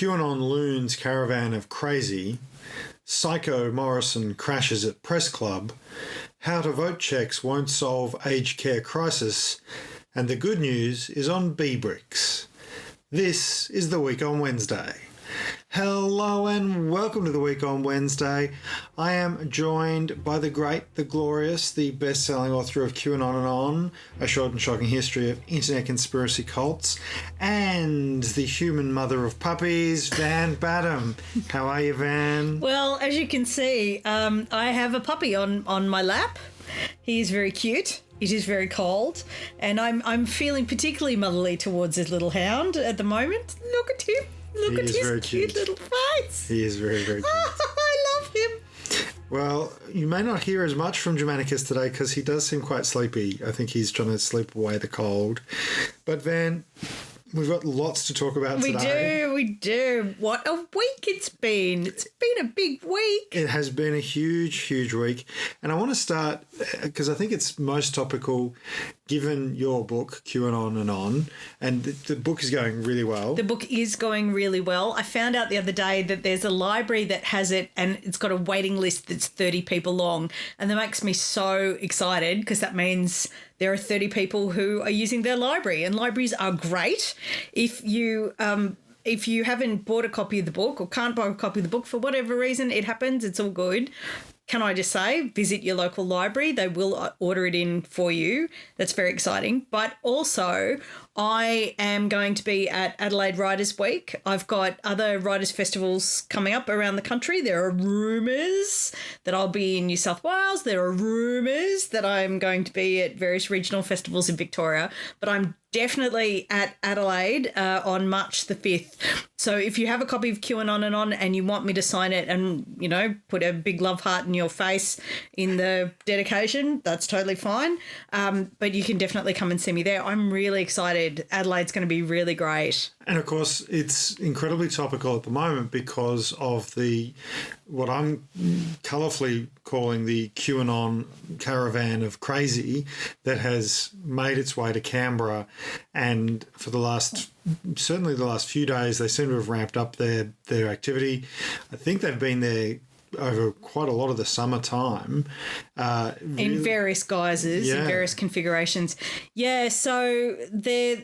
QAnon loons caravan of crazy, Psycho Morrison crashes at press club, how to vote checks won't solve aged care crisis, and the good news is on B-Bricks. This is The Week on Wednesday. Hello and welcome to The Week on Wednesday. I am joined by the great, the glorious, the best-selling author of QAnon and On, A Short and Shocking History of Internet Conspiracy Cults, and the human mother of puppies, Van Badham. How are you, Van? Well, as you can see, I have a puppy on my lap. He is very cute. It is very cold, and I'm feeling particularly motherly towards this little hound at the moment. Look at him. Look at his cute little face. He is very, very cute. I love him. Well, you may not hear as much from Germanicus today because he does seem quite sleepy. I think he's trying to sleep away the cold. But Van, we've got lots to talk about today. We do. What a week it's been. It's been a big week. It has been a huge, huge week. And I want to start, because I think it's most topical, given your book, QAnon and On, and the book is going really well. The book is going really well. I found out the other day that there's a library that has it, and it's got a waiting list that's 30 people long. And that makes me so excited because that means there are 30 people who are using their library, and libraries are great. If you haven't bought a copy of the book or can't buy a copy of the book for whatever reason, it happens, it's all good. Can I just say, visit your local library. They will order it in for you. That's very exciting. But also, I am going to be at Adelaide Writers' Week. I've got other writers' festivals coming up around the country. There are rumours that I'll be in New South Wales. There are rumours that I'm going to be at various regional festivals in Victoria. But I'm definitely at Adelaide on March the 5th. So if you have a copy of QAnon and On and you want me to sign it and, put a big love heart in your face in the dedication, that's totally fine. But you can definitely come and see me there. I'm really excited. Adelaide's going to be really great. And of course, it's incredibly topical at the moment because of what I'm colourfully calling the QAnon caravan of crazy that has made its way to Canberra. And for certainly the last few days, they seem to have ramped up their activity. I think they've been there over quite a lot of the summertime. In various guises, in various configurations. Yeah, so they're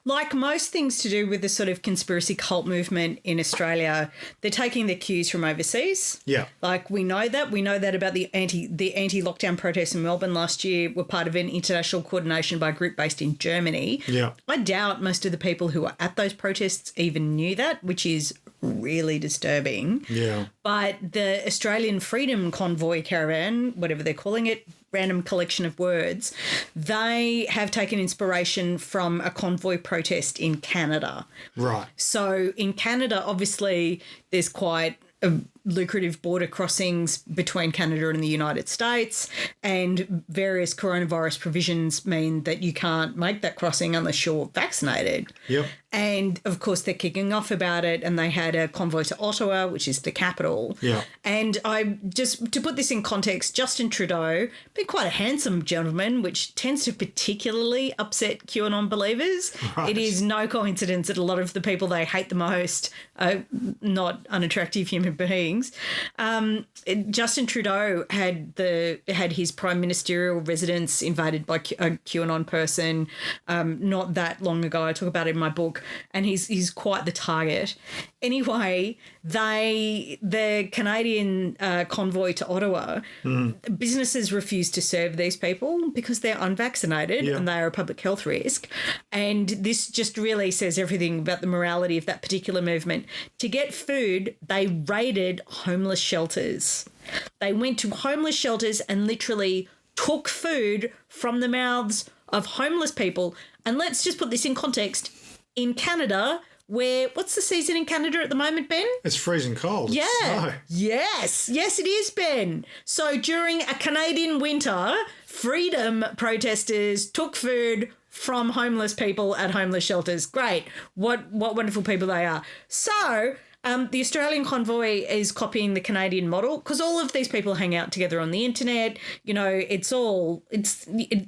like most things to do with the sort of conspiracy cult movement in Australia, they're taking their cues from overseas. Yeah. Like we know that. We know that about the anti-lockdown protests in Melbourne last year were part of an international coordination by a group based in Germany. Yeah. I doubt most of the people who were at those protests even knew that, which is really disturbing. Yeah. But the Australian Freedom Convoy Caravan, whatever they're calling it, random collection of words, they have taken inspiration from a convoy protest in Canada. Right. So in Canada, obviously, there's quite a lucrative border crossings between Canada and the United States, and various coronavirus provisions mean that you can't make that crossing unless you're vaccinated. Yep. And, of course, they're kicking off about it, and they had a convoy to Ottawa, which is the capital. Yeah. And to put this in context, Justin Trudeau, been quite a handsome gentleman, which tends to particularly upset QAnon believers. Right. It is no coincidence that a lot of the people they hate the most are not unattractive human beings. Justin Trudeau had his prime ministerial residence invaded by a QAnon person not that long ago. I talk about it in my book, and he's quite the target. Anyway, the Canadian convoy to Ottawa, businesses refuse to serve these people because they're unvaccinated and they are a public health risk. And this just really says everything about the morality of that particular movement. To get food, they raided homeless shelters. They went to homeless shelters and literally took food from the mouths of homeless people. And let's just put this in context. In Canada, what's the season in Canada at the moment, Ben? It's freezing cold. Yeah. It's snow. Yes, it is, Ben. So during a Canadian winter, freedom protesters took food from homeless people at homeless shelters. Great. What wonderful people they are. So The Australian convoy is copying the Canadian model because all of these people hang out together on the internet. You know,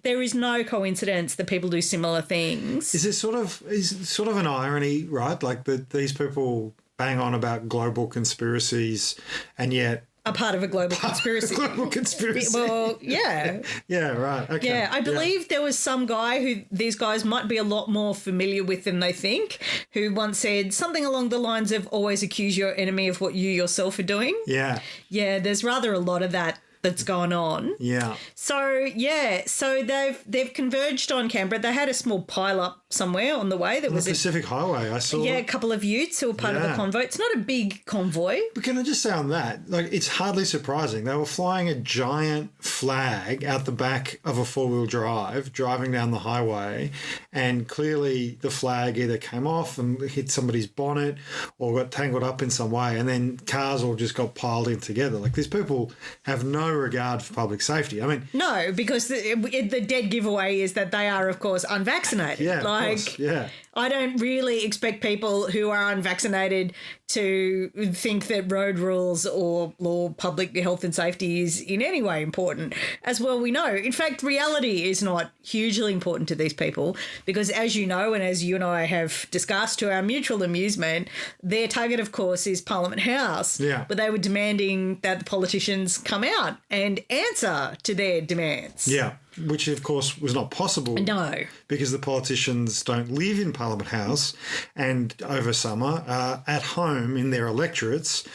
there is no coincidence that people do similar things. Is sort of an irony, right? Like these people bang on about global conspiracies and yet a part of a global conspiracy. Global conspiracy. Well, yeah. Yeah, right. Okay. Yeah, I believe there was some guy who these guys might be a lot more familiar with than they think, who once said something along the lines of always accuse your enemy of what you yourself are doing. Yeah. Yeah, there's rather a lot of that's going on. Yeah. So they've converged on Canberra. They had a small pile up somewhere on the way. That was the Pacific Highway. I saw. Yeah, a couple of utes who were part of the convoy. It's not a big convoy. But can I just say on that, like, it's hardly surprising. They were flying a giant flag out the back of a four-wheel drive, driving down the highway, and clearly the flag either came off and hit somebody's bonnet or got tangled up in some way, and then cars all just got piled in together. Like, these people have no regard for public safety. I mean, no, because the dead giveaway is that they are, of course, unvaccinated. Yeah, like, of course, yeah. I don't really expect people who are unvaccinated to think that road rules or public health and safety is in any way important. As well we know. In fact, reality is not hugely important to these people because, as you know, and as you and I have discussed to our mutual amusement, their target, of course, is Parliament House. Yeah. But they were demanding that the politicians come out and answer to their demands. Yeah. Which, of course, was not possible. No. Because the politicians don't live in Parliament House and over summer are at home in their electorates,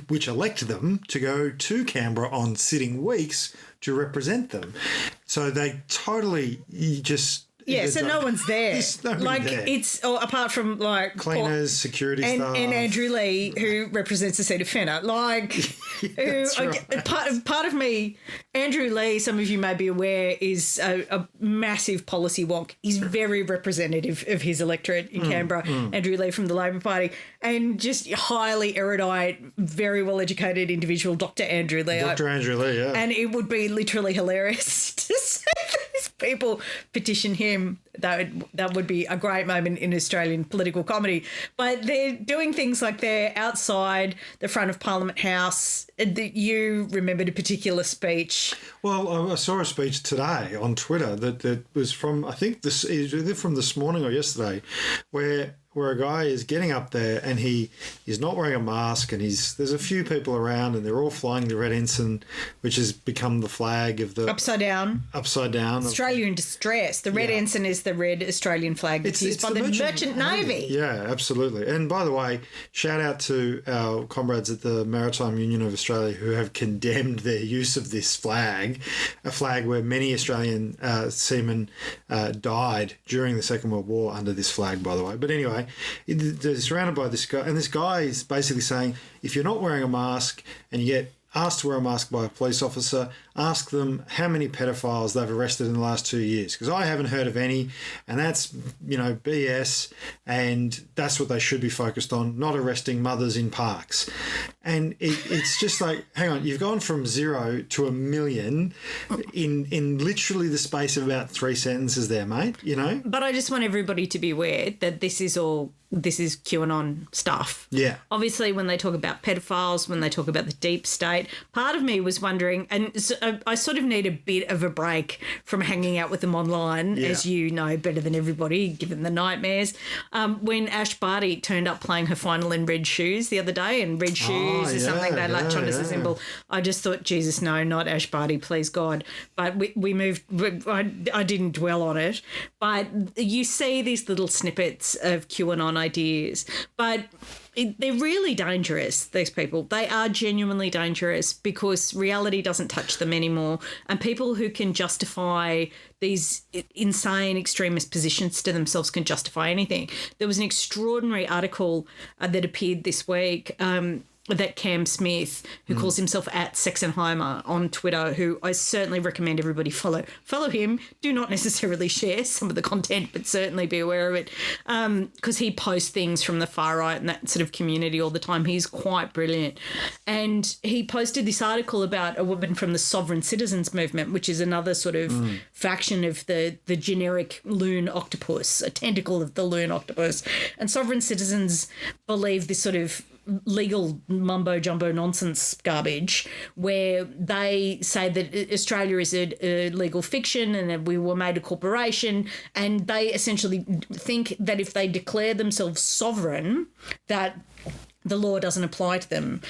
which elect them to go to Canberra on sitting weeks to represent them. So they totally just... Yeah, so no one's there. There's nobody like there. It's apart from like cleaners, security staff, and Andrew Lee, who represents the seat of Fenner. Like, part of me, Andrew Lee, some of you may be aware, is a massive policy wonk. He's very representative of his electorate in Canberra. Andrew Lee from the Labor Party, and just highly erudite, very well educated individual, Dr. Andrew Lee. Dr. Andrew Lee, yeah. And it would be literally hilarious to see these people petition him. That would be a great moment in Australian political comedy. But they're doing things like they're outside the front of Parliament House. You remembered a particular speech. Well, I saw a speech today on Twitter that was from, I think, either from this morning or yesterday, where a guy is getting up there and he is not wearing a mask and there's a few people around and they're all flying the red ensign, which has become the flag of the... Upside down. Australia in distress. The red ensign is the red Australian flag that's used by the Merchant Navy. Yeah, absolutely. And by the way, shout out to our comrades at the Maritime Union of Australia who have condemned their use of this flag, a flag where many Australian seamen died during the Second World War under this flag, by the way. But anyway, they're surrounded by this guy, and this guy is basically saying, if you're not wearing a mask and you get asked to wear a mask by a police officer, ask them how many pedophiles they've arrested in the last 2 years, because I haven't heard of any, and that's, BS, and that's what they should be focused on, not arresting mothers in parks. And it's just like, hang on, you've gone from 0 to 1 million in literally the space of about 3 sentences there, mate, But I just want everybody to be aware that this is QAnon stuff. Yeah. Obviously, when they talk about pedophiles, when they talk about the deep state, part of me was wondering, and so I sort of need a bit of a break from hanging out with them online, as you know better than everybody, given the nightmares. When Ash Barty turned up playing her final in red shoes the other day, and red shoes is something they latch on as a symbol, I just thought, Jesus, no, not Ash Barty, please God. But we moved, I didn't dwell on it. But you see these little snippets of QAnon ideas, but they're really dangerous, these people. They are genuinely dangerous because reality doesn't touch them anymore, and people who can justify these insane extremist positions to themselves can justify anything. There was an extraordinary article that appeared this week that Cam Smith, who calls himself @Sexenheimer on Twitter, who I certainly recommend everybody follow. Follow him. Do not necessarily share some of the content, but certainly be aware of it, because he posts things from the far right and that sort of community all the time. He's quite brilliant. And he posted this article about a woman from the Sovereign Citizens Movement, which is another sort of faction of the generic loon octopus, a tentacle of the loon octopus. And Sovereign Citizens believe this sort of legal mumbo jumbo nonsense garbage where they say that Australia is a legal fiction and that we were made a corporation, and they essentially think that if they declare themselves sovereign, that the law doesn't apply to them.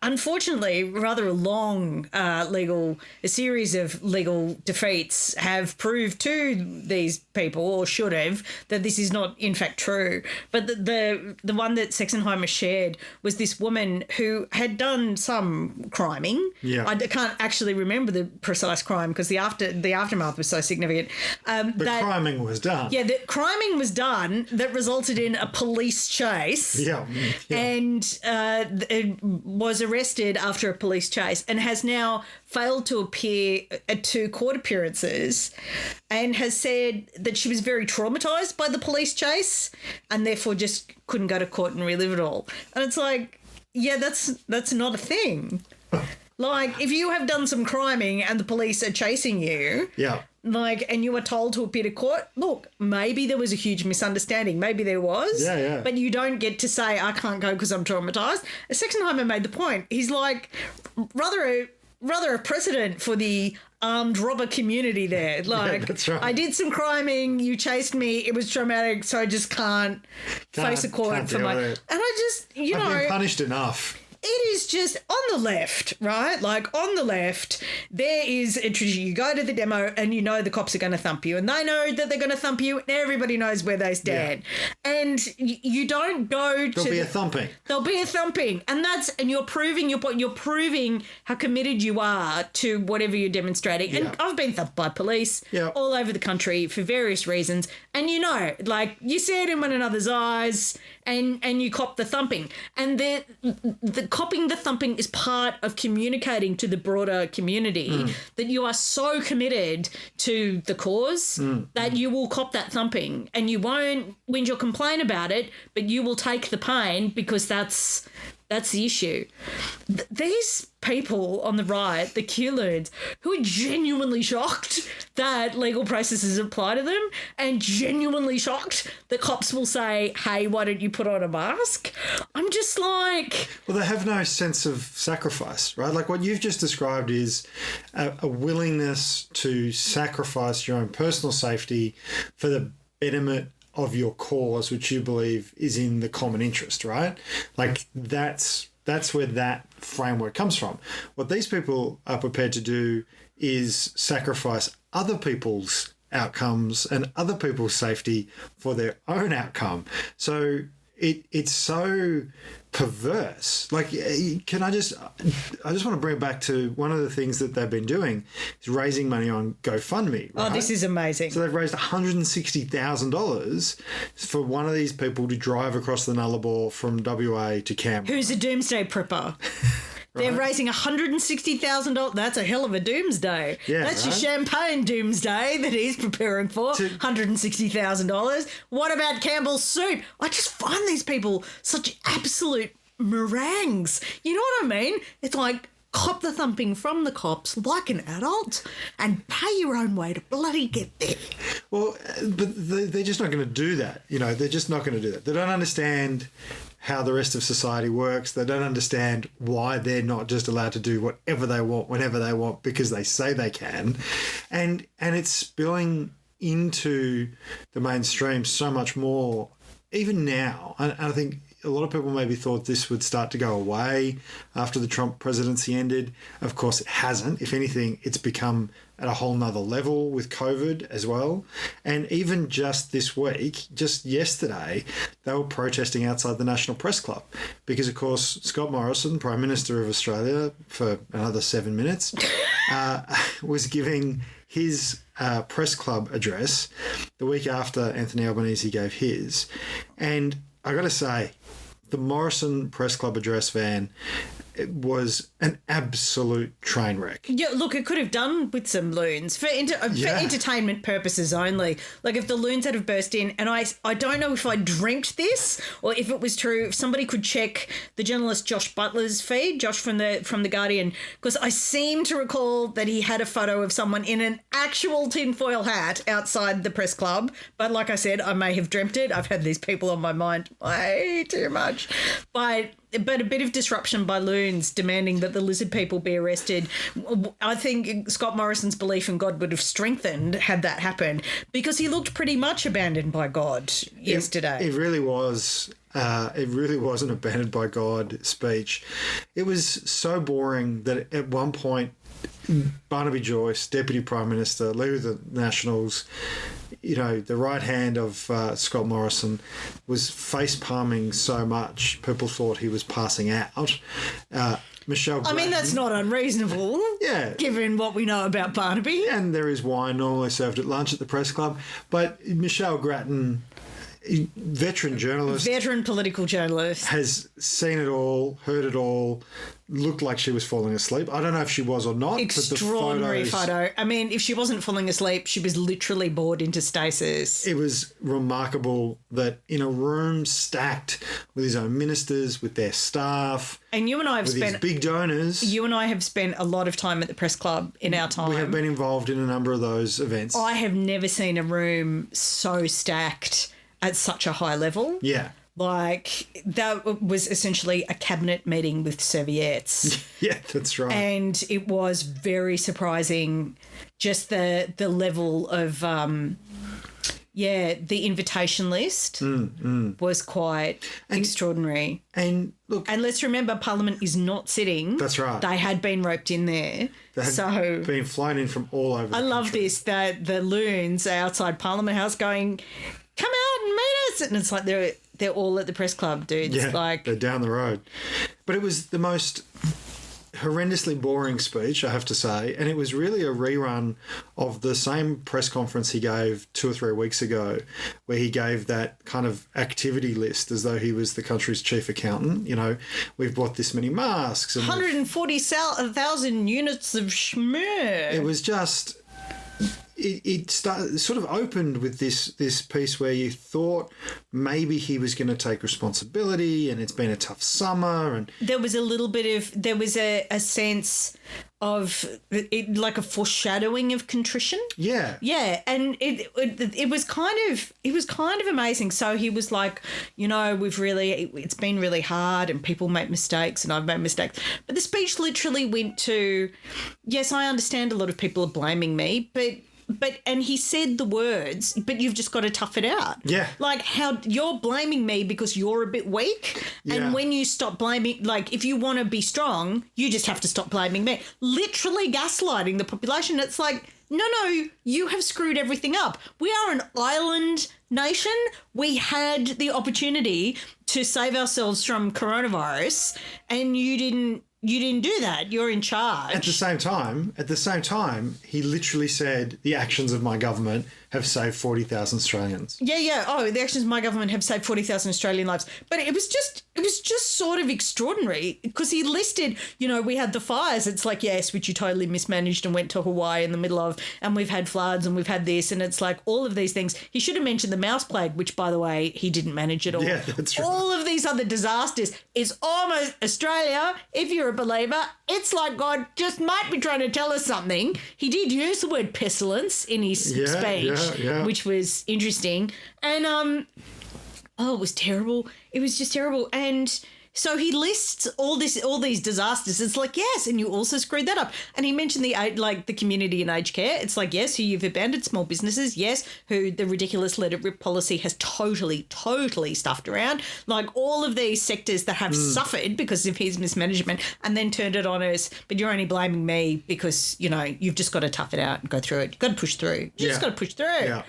Unfortunately, rather a long a series of legal defeats have proved to these people, or should have, that this is not in fact true. But the one that Sexenheimer shared was this woman who had done some criming. Yeah. I can't actually remember the precise crime because the aftermath was so significant. Criming was done. Yeah, the criming was done that resulted in a police chase. Yeah. And it was arrested after a police chase and has now failed to appear at 2 court appearances, and has said that she was very traumatised by the police chase and therefore just couldn't go to court and relive it all. And it's like, yeah, that's not a thing. Like, if you have done some criming and the police are chasing you, yeah, and you were told to appear to court, look, maybe there was a huge misunderstanding. Maybe there was. Yeah. But you don't get to say, I can't go because I'm traumatised. Sexenheimer made the point. He's like, rather a precedent for the armed robber community there. Like, yeah, that's right. I did some criming, you chased me, it was traumatic, so I just can't face a court for my... And I just, I've been punished enough. It is just on the left, right? Like, on the left, there is a tradition. You go to the demo and you know the cops are going to thump you, and they know that they're going to thump you, and everybody knows where they stand. Yeah. And you don't go to... There'll be a thumping. There'll be a thumping. And you're proving your point. You're proving how committed you are to whatever you're demonstrating. Yeah. And I've been thumped by police all over the country for various reasons. And you know, like, you see it in one another's eyes, and you cop the thumping. And the copping the thumping is part of communicating to the broader community that you are so committed to the cause that you will cop that thumping, and you won't whinge or complain about it, but you will take the pain because that's the issue. These people on the right, the Q-loons, who are genuinely shocked that legal processes apply to them, and genuinely shocked that cops will say, hey, why don't you put on a mask? I'm just like... Well, they have no sense of sacrifice, right? Like, what you've just described is a willingness to sacrifice your own personal safety for the betterment of your cause, which you believe is in the common interest, right? Like, that's where that framework comes from. What these people are prepared to do is sacrifice other people's outcomes and other people's safety for their own outcome. So it's so perverse. Like, I just want to bring it back to one of the things that they've been doing is raising money on GoFundMe. Right? Oh, this is amazing. So they've raised $160,000 for one of these people to drive across the Nullarbor from WA to Canberra. Who's a doomsday prepper. Right. They're raising $160,000. That's a hell of a doomsday. Yeah, that's your champagne doomsday that he's preparing for. $160,000. What about Campbell's soup? I just find these people such absolute meringues. You know what I mean? It's like, cop the thumping from the cops like an adult and pay your own way to bloody get there. Well, but they're just not going to do that. You know, they're just not going to do that. They don't understand how the rest of society works. They don't understand why they're not just allowed to do whatever they want, whenever they want, because they say they can. And it's spilling into the mainstream so much more, even now. And I think a lot of people maybe thought this would start to go away after the Trump presidency ended. Of course, it hasn't. If anything, it's become at a whole nother level with COVID as well. And even just this week, just yesterday, they were protesting outside the National Press Club because, of course, Scott Morrison, Prime Minister of Australia, for another 7 minutes, was giving his press club address the week after Anthony Albanese gave his. And I got to say, the Morrison Press Club address, Van, it was an absolute train wreck. Yeah, look, it could have done with some loons for entertainment purposes only. Like, if the loons had have burst in, and I don't know if I dreamt this or if it was true. If somebody could check the journalist Josh Butler's feed, Josh from the Guardian, because I seem to recall that he had a photo of someone in an actual tinfoil hat outside the press club. But like I said, I may have dreamt it. I've had these people on my mind way too much. But but a bit of disruption by loons demanding that the lizard people be arrested. I think Scott Morrison's belief in God would have strengthened had that happened, because he looked pretty much abandoned by God yesterday. It really was. It really was an abandoned by God speech. It was so boring that at one point, Barnaby Joyce, Deputy Prime Minister, Leader of the Nationals, the right hand of Scott Morrison, was face palming so much people thought he was passing out. Michelle Grattan, I mean, that's not unreasonable. Yeah. Given what we know about Barnaby. And there is wine normally served at lunch at the press club. But Michelle Grattan, veteran journalist, veteran political journalist, has seen it all, heard it all, looked like she was falling asleep. I don't know if she was or not. Extraordinary but the photo. I mean, if she wasn't falling asleep, she was literally bored into stasis. It was remarkable that in a room stacked with his own ministers, with their staff, and you and I have with his big donors. You and I have spent a lot of time at the press club in our time. We have been involved in a number of those events. I have never seen a room so stacked at such a high level. Yeah. Like, that was essentially a cabinet meeting with serviettes. Yeah, that's right. And it was very surprising, just the level of, the invitation list was quite extraordinary. And look... And let's remember, Parliament is not sitting. That's right. They had been roped in there. They had been flown in from all over the country. I love this, that the loons outside Parliament House going, come out and meet us. And it's like they're all at the press club, dude. Yeah, like, they're down the road. But it was the most horrendously boring speech, I have to say, and it was really a rerun of the same press conference he gave 2 or 3 weeks ago, where he gave that kind of activity list as though he was the country's chief accountant. We've bought this many masks. And 140,000 units of schmear. It was just... It sort of opened with this piece where you thought maybe he was going to take responsibility, and it's been a tough summer, and there was a sense of it, like a foreshadowing of contrition. Yeah, and it was kind of amazing. So he was like, it's been really hard, and people make mistakes, and I've made mistakes. But the speech literally went to, yes, I understand a lot of people are blaming me, and he said the words, but you've just got to tough it out. Yeah. Like, how you're blaming me because you're a bit weak. Yeah. And when you stop blaming, like, if you want to be strong, you just have to stop blaming me. Literally gaslighting the population. It's like, no, you have screwed everything up. We are an island nation. We had the opportunity to save ourselves from coronavirus, and you didn't do that. You're in charge. At the same time, he literally said the actions of my government have saved 40,000 Australians. Yeah. Oh, the actions of my government have saved 40,000 Australian lives. But it was just sort of extraordinary, because he listed, we had the fires. It's like, yes, which you totally mismanaged and went to Hawaii in the middle of, and we've had floods and we've had this, and it's like all of these things. He should have mentioned the mouse plague, which, by the way, he didn't manage at all. Yeah, that's right. All of these other disasters. It's almost Australia, if you're a believer. It's like God just might be trying to tell us something. He did use the word pestilence in his speech. Yeah. Which was interesting. And, it was terrible. It was just terrible. And so he lists all these disasters. It's like, yes, and you also screwed that up. And he mentioned the community and aged care. It's like, yes, who you've abandoned, small businesses. Yes, who the ridiculous let it rip policy has totally stuffed around. Like, all of these sectors that have suffered because of his mismanagement, and then turned it on us. But you're only blaming me because, you've just got to tough it out and go through it. You've got to push through. You just got to push through. Yeah.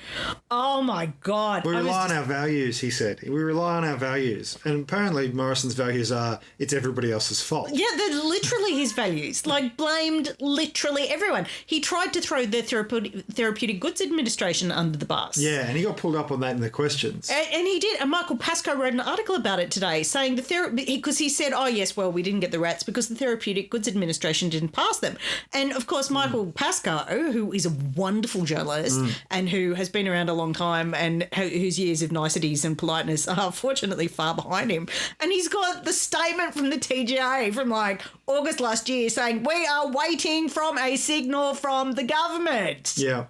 Oh, my God. We rely on our values, he said. We rely on our values. And apparently Morrison's values are, it's everybody else's fault. Yeah, they're literally his values. Like, blamed literally everyone. He tried to throw the Therapeutic Goods Administration under the bus. Yeah, and he got pulled up on that in the questions. And he did. And Michael Pascoe wrote an article about it today, saying because he said, oh, yes, well, we didn't get the rats because the Therapeutic Goods Administration didn't pass them. And, of course, Michael Pascoe, who is a wonderful journalist and who has been around a long time and whose years of niceties and politeness are fortunately far behind him, and he's got the statement from the TGA from like August last year saying, we are waiting from a signal from the government. Yeah.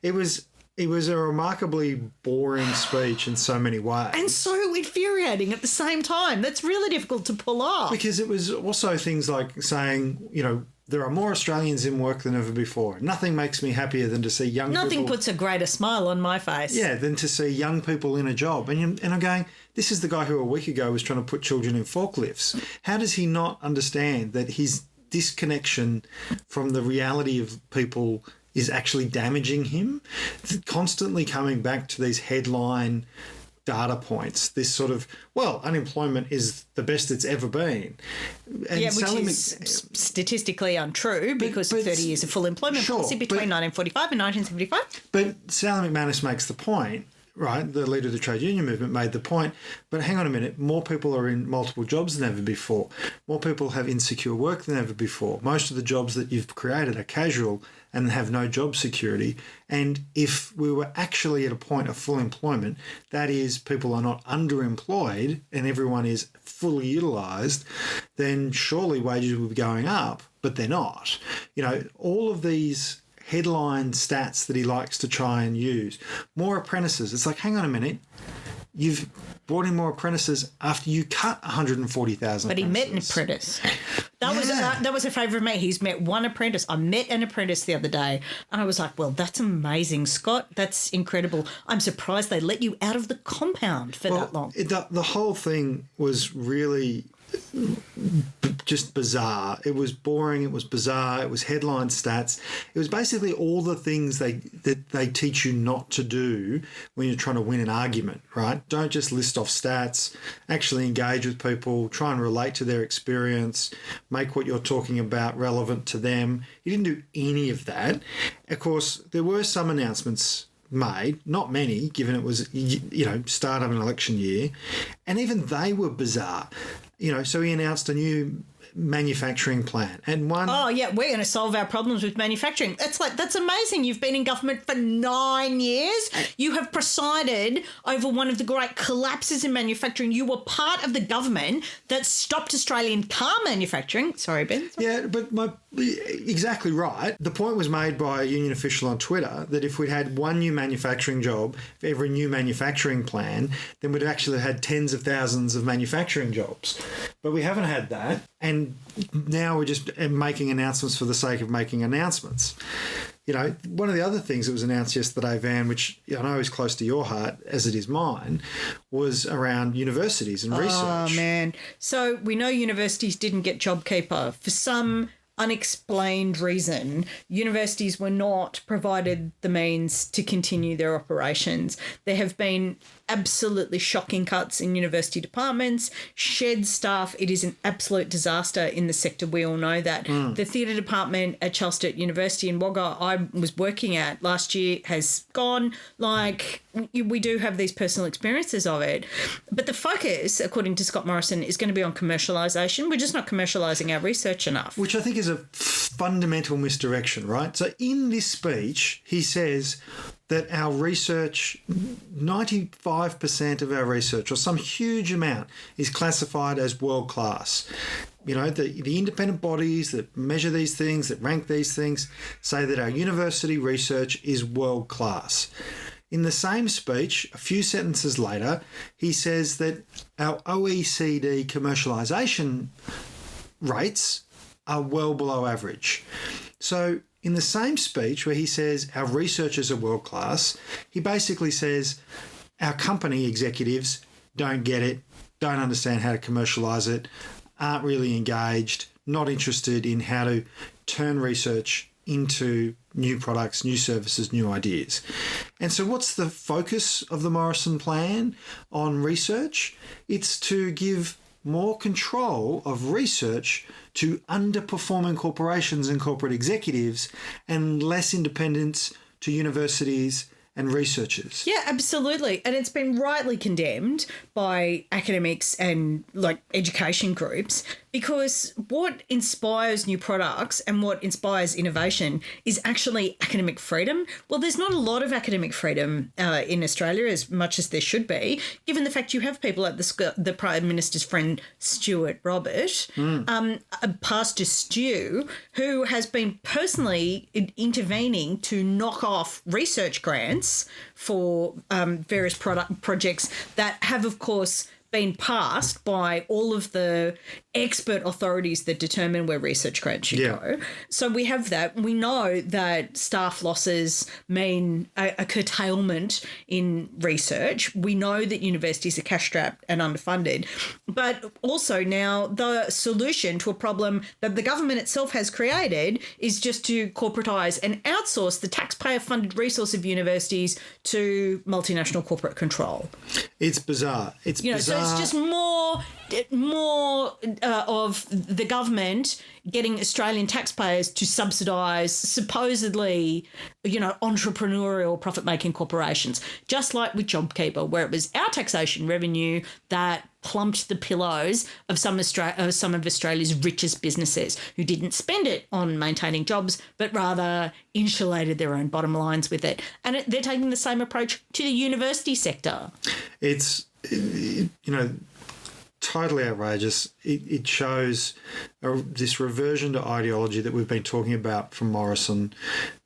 It was It was a remarkably boring speech in so many ways. And so infuriating at the same time. That's really difficult to pull off. Because it was also things like saying, there are more Australians in work than ever before. Nothing makes me happier than to see young people... Nothing puts a greater smile on my face. Yeah, than to see young people in a job. And I'm going, this is the guy who a week ago was trying to put children in forklifts. How does he not understand that his disconnection from the reality of people is actually damaging him? Constantly coming back to these headline data points, this sort of, unemployment is the best it's ever been. And which is statistically untrue because of 30 years of full employment policy between 1945 and 1975. But Sally McManus makes the point, right? The leader of the trade union movement made the point, but hang on a minute, more people are in multiple jobs than ever before. More people have insecure work than ever before. Most of the jobs that you've created are casual and have no job security. And if we were actually at a point of full employment, that is, people are not underemployed and everyone is fully utilised, then surely wages would be going up, but they're not. All of these headline stats that he likes to try and use. More apprentices. It's like, hang on a minute. You've brought in more apprentices after you cut 140,000 But he met an apprentice. That was a favourite of me. He's met one apprentice. I met an apprentice the other day and I was like, well, that's amazing, Scott. That's incredible. I'm surprised they let you out of the compound for that long. The whole thing was really just bizarre. It was boring. It was bizarre. It was headline stats. It was basically all the things that they teach you not to do when you're trying to win an argument, right? Don't just list off stats. Actually engage with people. Try and relate to their experience. Make what you're talking about relevant to them. He didn't do any of that. Of course, there were some announcements made, not many, given it was, start of an election year, and even they were bizarre. So he announced a new manufacturing plan and one... Oh, yeah, we're going to solve our problems with manufacturing. That's amazing. You've been in government for 9 years. You have presided over one of the great collapses in manufacturing. You were part of the government that stopped Australian car manufacturing. Sorry, Ben. Yeah, but exactly right. The point was made by a union official on Twitter that if we'd had one new manufacturing job for every new manufacturing plan, then we'd actually had tens of thousands of manufacturing jobs. But we haven't had that. And now we're just making announcements for the sake of making announcements. One of the other things that was announced yesterday, Van, which I know is close to your heart as it is mine, was around universities and research. Oh, man. So we know universities didn't get JobKeeper. For some unexplained reason, universities were not provided the means to continue their operations. There have been absolutely shocking cuts in university departments, shed staff. It is an absolute disaster in the sector. We all know that. The theatre department at Charles University in Wagga I was working at last year has gone. We do have these personal experiences of it. But the focus, according to Scott Morrison, is going to be on commercialisation. We're just not commercialising our research enough. Which I think is a fundamental misdirection, right? So in this speech, he says that our research, 95% of our research, or some huge amount, is classified as world-class. The independent bodies that measure these things, that rank these things, say that our university research is world-class. In the same speech, a few sentences later, he says that our OECD commercialisation rates are well below average. So in the same speech where he says our researchers are world class, he basically says our company executives don't get it, don't understand how to commercialise it, aren't really engaged, not interested in how to turn research into new products, new services, new ideas. And so what's the focus of the Morrison plan on research? It's to give more control of research to underperforming corporations and corporate executives and less independence to universities and researchers. Yeah, absolutely. And it's been rightly condemned by academics and education groups Because what inspires new products and what inspires innovation is actually academic freedom. Well, there's not a lot of academic freedom in Australia, as much as there should be, given the fact you have people like the Prime Minister's friend Stuart Robert, Pastor Stu, who has been personally intervening to knock off research grants for various projects that have, of course, been passed by all of the expert authorities that determine where research grants should go. So we have that. We know that staff losses mean a curtailment in research. We know that universities are cash-strapped and underfunded. But also now the solution to a problem that the government itself has created is just to corporatise and outsource the taxpayer-funded resource of universities to multinational corporate control. It's bizarre. It's bizarre. So it's just more of the government getting Australian taxpayers to subsidise supposedly, entrepreneurial profit-making corporations, just like with JobKeeper, where it was our taxation revenue that plumped the pillows of some of Australia's richest businesses who didn't spend it on maintaining jobs, but rather insulated their own bottom lines with it. And they're taking the same approach to the university sector. It's, totally outrageous. It shows this reversion to ideology that we've been talking about from Morrison,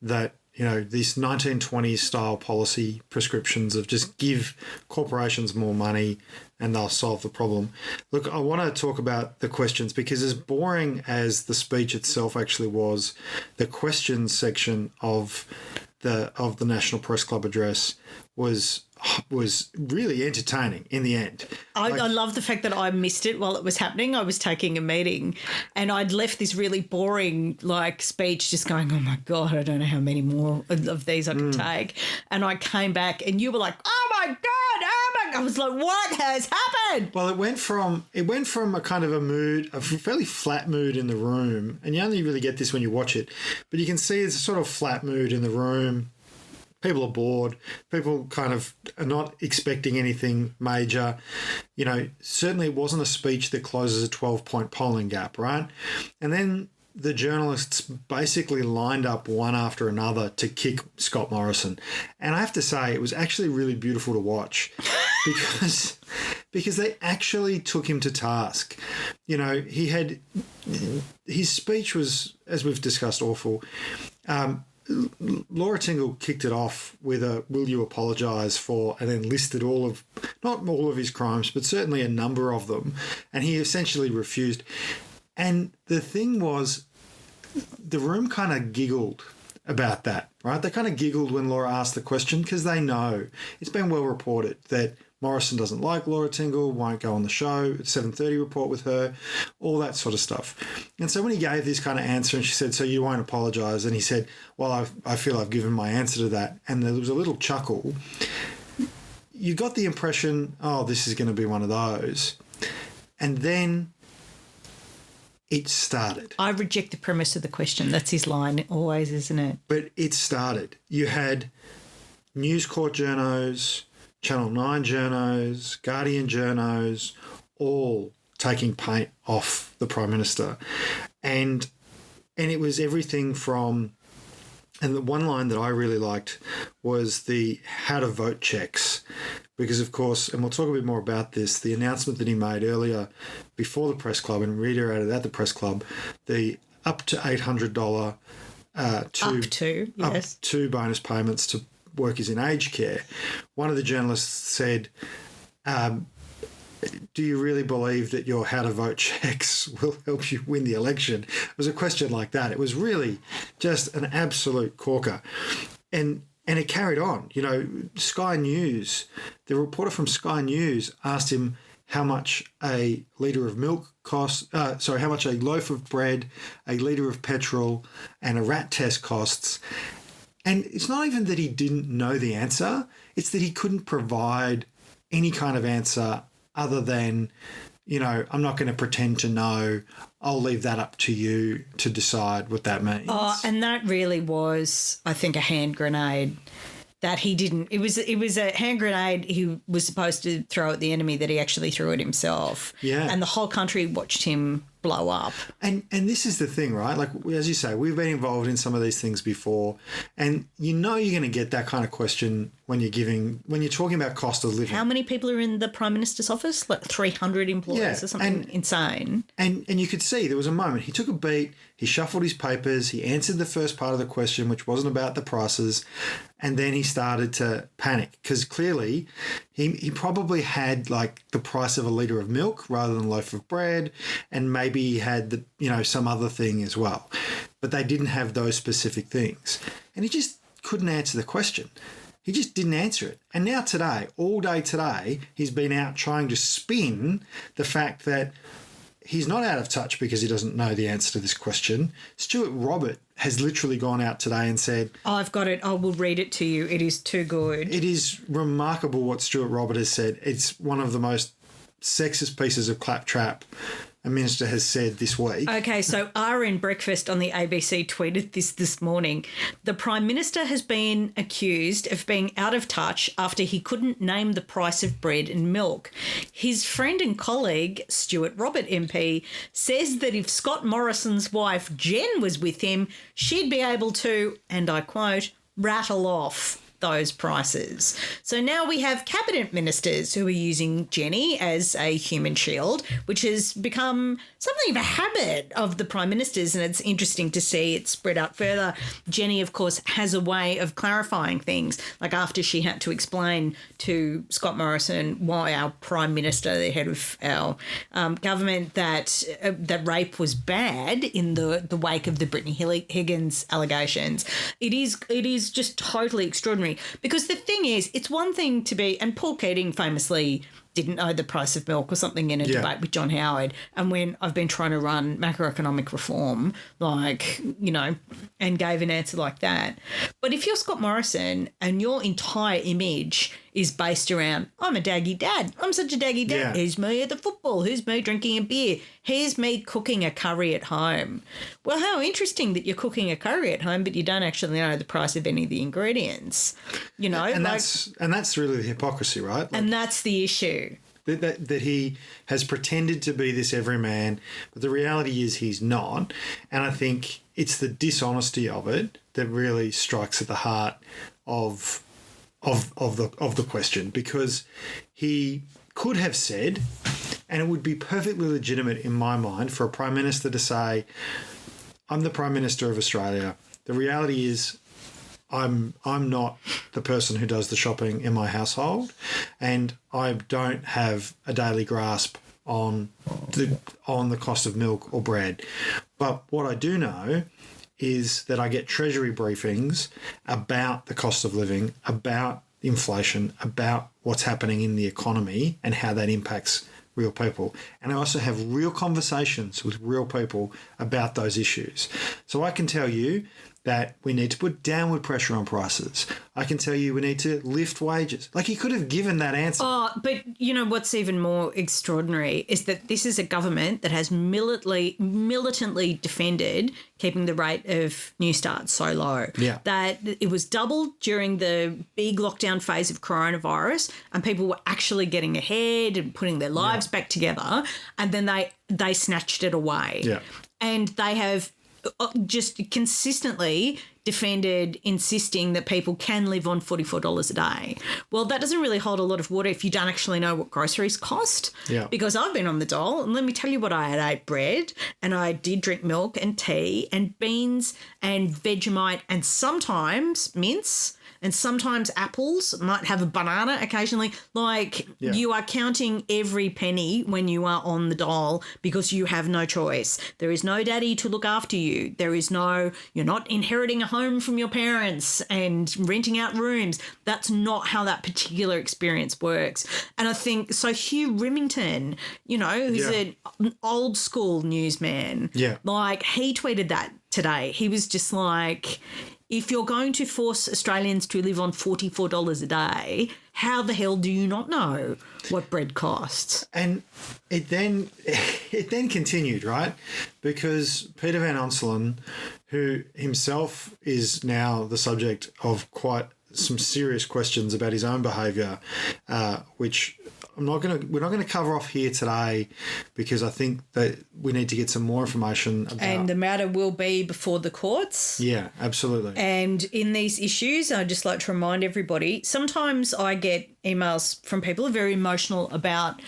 that these 1920s style policy prescriptions of just give corporations more money and they'll solve the problem. Look, I want to talk about the questions, because as boring as the speech itself actually was, the questions section of the National Press Club address was really entertaining in the end. I love the fact that I missed it while it was happening. I was taking a meeting and I'd left this really boring speech just going, oh my God, I don't know how many more of these I could take. And I came back and you were like, oh my God, I was like, what has happened? Well, it went from a kind of a mood, a fairly flat mood in the room, and you only really get this when you watch it, but you can see it's a sort of flat mood in the room. People are bored. People kind of are not expecting anything major. Certainly it wasn't a speech that closes a 12-point polling gap, right? And then the journalists basically lined up one after another to kick Scott Morrison. And I have to say, it was actually really beautiful to watch because they actually took him to task. His speech was, as we've discussed, awful. Laura Tingle kicked it off with a "will you apologise for," and then listed not all of his crimes, but certainly a number of them, and he essentially refused. And the thing was, the room kind of giggled about that, right? They kind of giggled when Laura asked the question, because they know it's been well reported that Morrison doesn't like Laura Tingle, won't go on the show, 7:30 report with her, all that sort of stuff. And so when he gave this kind of answer and she said, so you won't apologise, and he said, well, I feel I've given my answer to that, and there was a little chuckle, you got the impression, oh, this is going to be one of those. And then it started. I reject the premise of the question. That's his line always, isn't it? But it started. You had News Corp journos, Channel 9 journos, Guardian journos, all taking paint off the Prime Minister. And it was everything from, and the one line that I really liked was the how to vote checks. Because, of course, and we'll talk a bit more about this, the announcement that he made earlier before the press club and reiterated at the press club, the up to $800 up to bonus payments to workers in aged care. One of the journalists said, do you really believe that your how to vote checks will help you win the election? It was a question like that. It was really just an absolute corker. And it carried on. Sky News, the reporter from Sky News asked him how much a litre of milk costs, how much a loaf of bread, a litre of petrol and a rat test costs. And it's not even that he didn't know the answer, it's that he couldn't provide any kind of answer other than, I'm not going to pretend to know. I'll leave that up to you to decide what that means. Oh, and that really was, I think, a hand grenade that he didn't. It was a hand grenade he was supposed to throw at the enemy that he actually threw at himself. Yeah. And the whole country watched him blow up. And this is the thing, right? Like, as you say, we've been involved in some of these things before, and you're going to get that kind of question when you're talking about cost of living. How many people are in the Prime Minister's office? Like 300 employees or something insane. And you could see there was a moment. He took a beat, he shuffled his papers, he answered the first part of the question, which wasn't about the prices, and then he started to panic because clearly he probably had like the price of a litre of milk rather than a loaf of bread, and maybe he had some other thing as well. But they didn't have those specific things. And he just couldn't answer the question. He just didn't answer it. And now today, all day today, he's been out trying to spin the fact that he's not out of touch because he doesn't know the answer to this question. Stuart Robert has literally gone out today and said... Oh, I've got it. I will read it to you. It is too good. It is remarkable what Stuart Robert has said. It's one of the most sexist pieces of claptrap a minister has said this week. Okay, so RN Breakfast on the ABC tweeted this morning. The Prime Minister has been accused of being out of touch after he couldn't name the price of bread and milk. His friend and colleague, Stuart Robert MP, says that if Scott Morrison's wife Jen was with him, she'd be able to, and I quote, rattle off those prices. So now we have cabinet ministers who are using Jenny as a human shield, which has become something of a habit of the Prime Ministers, and it's interesting to see it spread out further. Jenny, of course, has a way of clarifying things, like after she had to explain to Scott Morrison why our Prime Minister, the head of our government, that rape was bad in the wake of the Brittany Higgins allegations. It is just totally extraordinary. Because the thing is, it's one thing to be, and Paul Keating famously didn't know the price of milk or something in a debate with John Howard. And when I've been trying to run macroeconomic reform, and gave an answer like that. But if you're Scott Morrison and your entire image is based around, I'm a daggy dad. I'm such a daggy dad. Yeah. Here's me at the football. Here's me drinking a beer. Here's me cooking a curry at home. Well, how interesting that you're cooking a curry at home, but you don't actually know the price of any of the ingredients. And that's really the hypocrisy, right? And that's the issue. That he has pretended to be this everyman, but the reality is he's not. And I think it's the dishonesty of it that really strikes at the heart of the question, because he could have said, and it would be perfectly legitimate in my mind for a Prime Minister to say, I'm the Prime Minister of Australia. The reality is I'm not the person who does the shopping in my household, and I don't have a daily grasp on the cost of milk or bread. But what I do know is that I get Treasury briefings about the cost of living, about inflation, about what's happening in the economy and how that impacts real people. And I also have real conversations with real people about those issues. So I can tell you that we need to put downward pressure on prices. I can tell you we need to lift wages. Like, he could have given that answer. Oh, but you know what's even more extraordinary is that this is a government that has militantly defended keeping the rate of new starts so low. Yeah. That it was doubled during the big lockdown phase of coronavirus, and people were actually getting ahead and putting their lives back together, and then they snatched it away. Yeah. And they have just consistently defended insisting that people can live on $44 a day. Well, that doesn't really hold a lot of water if you don't actually know what groceries cost. Yeah. Because I've been on the dole, and let me tell you what, I ate bread, and I did drink milk and tea and beans and Vegemite and sometimes mince and sometimes apples, might have a banana occasionally. You are counting every penny when you are on the dole because you have no choice. There is no daddy to look after you. You're not inheriting a home from your parents and renting out rooms. That's not how that particular experience works. And I think, so Hugh Remington, who's an old school newsman, he tweeted that today. He was just like, if you're going to force Australians to live on $44 a day, how the hell do you not know what bread costs? And it then continued, right? Because Peter Van Onselen, who himself is now the subject of quite some serious questions about his own behaviour, which we're not gonna cover off here today because I think that we need to get some more information about. And the matter will be before the courts. Yeah, absolutely. And in these issues, I'd just like to remind everybody, sometimes I get emails from people who are very emotional about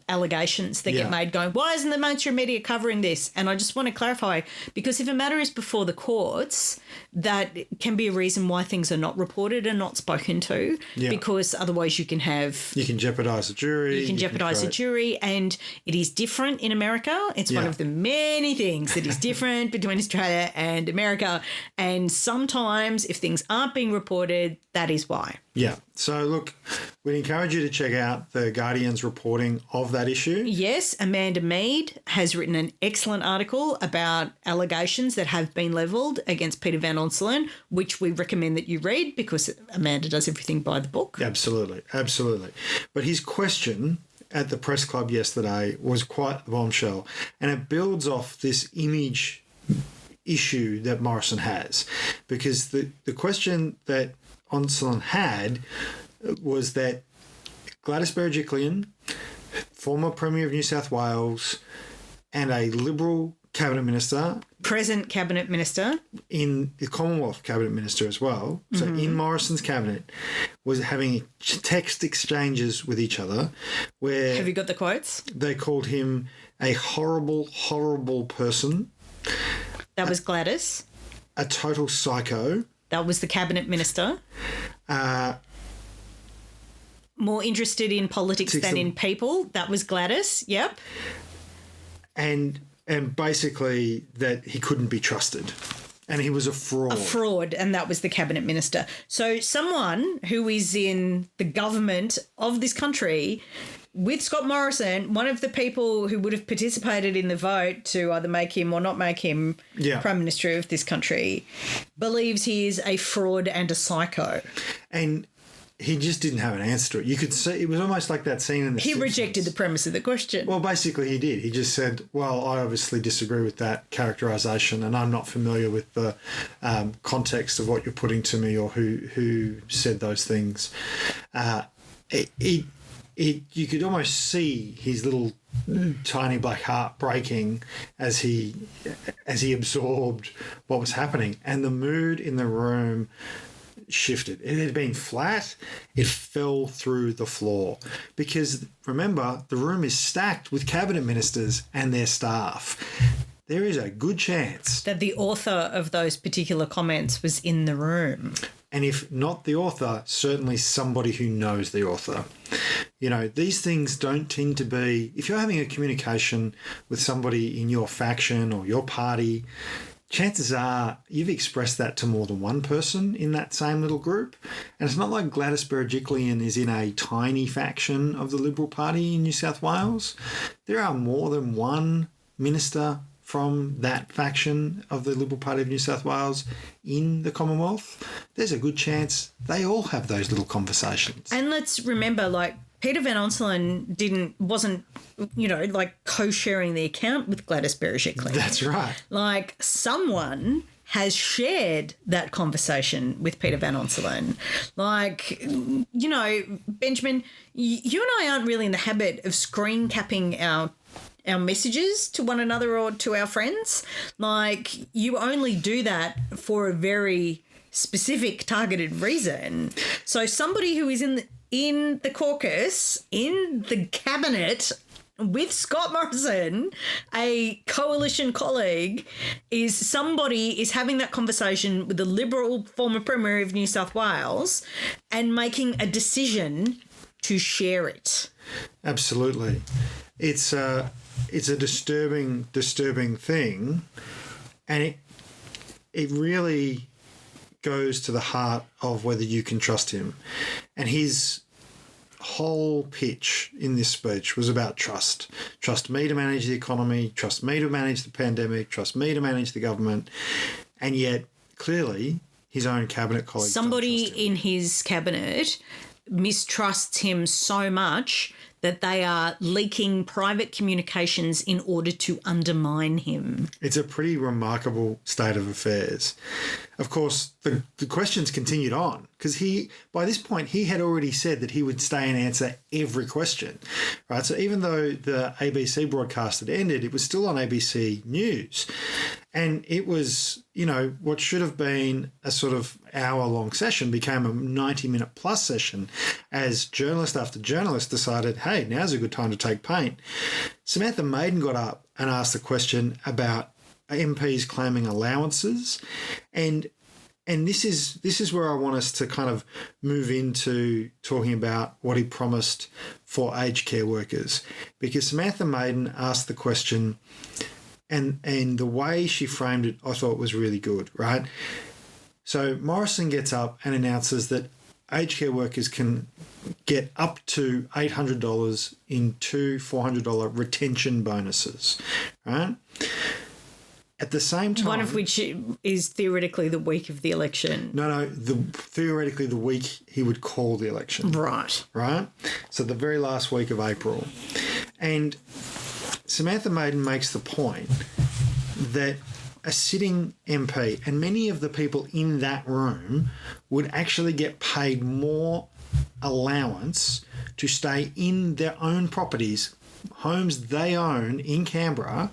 allegations that get made going, why isn't the mainstream media covering this? And I just want to clarify, because if a matter is before the courts, that can be a reason why things are not reported and not spoken to, because otherwise you can jeopardise a jury. You can jeopardise a jury, and it is different in America. It's one of the many things that is different between Australia and America. And sometimes if things aren't being reported, that is why. Yeah. So, look, we'd encourage you to check out the Guardian's reporting of that issue. Yes, Amanda Mead has written an excellent article about allegations that have been levelled against Peter Van Onselen, which we recommend that you read because Amanda does everything by the book. Absolutely, absolutely. But his question at the press club yesterday was quite the bombshell, and it builds off this image issue that Morrison has, because the question that Onselen had was that Gladys Berejiklian, former Premier of New South Wales, and a Liberal Cabinet Minister, present Cabinet Minister, in the Commonwealth Cabinet Minister as well, so in Morrison's cabinet, was having text exchanges with each other where... Have you got the quotes? They called him a horrible, horrible person. That was Gladys. A total psycho. That was the Cabinet Minister. More interested in politics than in people. That was Gladys. Yep. And basically that he couldn't be trusted. And he was a fraud. A fraud, and that was the Cabinet Minister. So someone who is in the government of this country with Scott Morrison, one of the people who would have participated in the vote to either make him or not make him Prime Minister of this country, believes he is a fraud and a psycho. And he just didn't have an answer to it. You could see it was almost like that scene in The Simpsons. He rejected the premise of the question. Well, basically he did. He just said, well, I obviously disagree with that characterisation and I'm not familiar with the context of what you're putting to me or who said those things. You could almost see his little tiny black heart breaking as he absorbed what was happening, and the mood in the room shifted. It had been flat, it fell through the floor, because remember, the room is stacked with cabinet ministers and their staff. There is a good chance that the author of those particular comments was in the room. And if not the author, certainly somebody who knows the author. You know, these things don't tend to be... If you're having a communication with somebody in your faction or your party, chances are you've expressed that to more than one person in that same little group. And it's not like Gladys Berejiklian is in a tiny faction of the Liberal Party in New South Wales. There are more than one minister from that faction of the Liberal Party of New South Wales in the Commonwealth. There's a good chance they all have those little conversations. And let's remember, like, Peter Van Onselen wasn't co-sharing the account with Gladys Berejiklian. That's right. Like, someone has shared that conversation with Peter Van Onselen. Like, Benjamin, you and I aren't really in the habit of screen capping our messages to one another or to our friends. Like, you only do that for a very specific targeted reason. So somebody who is in the caucus, in the cabinet with Scott Morrison, a coalition colleague, is having that conversation with the Liberal former Premier of New South Wales and making a decision to share it. Absolutely. It's a disturbing thing, and it really goes to the heart of whether you can trust him. And his whole pitch in this speech was about trust. Trust me to manage the economy, trust me to manage the pandemic, trust me to manage the government. And yet, clearly, his own cabinet colleagues somebody in his cabinet mistrusts him so much that they are leaking private communications in order to undermine him. It's a pretty remarkable state of affairs. Of course, the questions continued on because by this point, he had already said that he would stay and answer every question, right? So even though the ABC broadcast had ended, it was still on ABC News. And it was, what should have been a sort of hour-long session became a 90-minute plus session as journalist after journalist decided, hey, now's a good time to take paint. Samantha Maiden got up and asked the question about MPs claiming allowances. And this is where I want us to kind of move into talking about what he promised for aged care workers. Because Samantha Maiden asked the question, and the way she framed it, I thought was really good, right? So Morrison gets up and announces that aged care workers can get up to $800 in two $400 retention bonuses, right? At the same time... One of which is theoretically the week of the election. No, theoretically the week he would call the election. Right. Right? So the very last week of April. And Samantha Maiden makes the point that a sitting MP and many of the people in that room would actually get paid more allowance to stay in their own properties, homes they own in Canberra,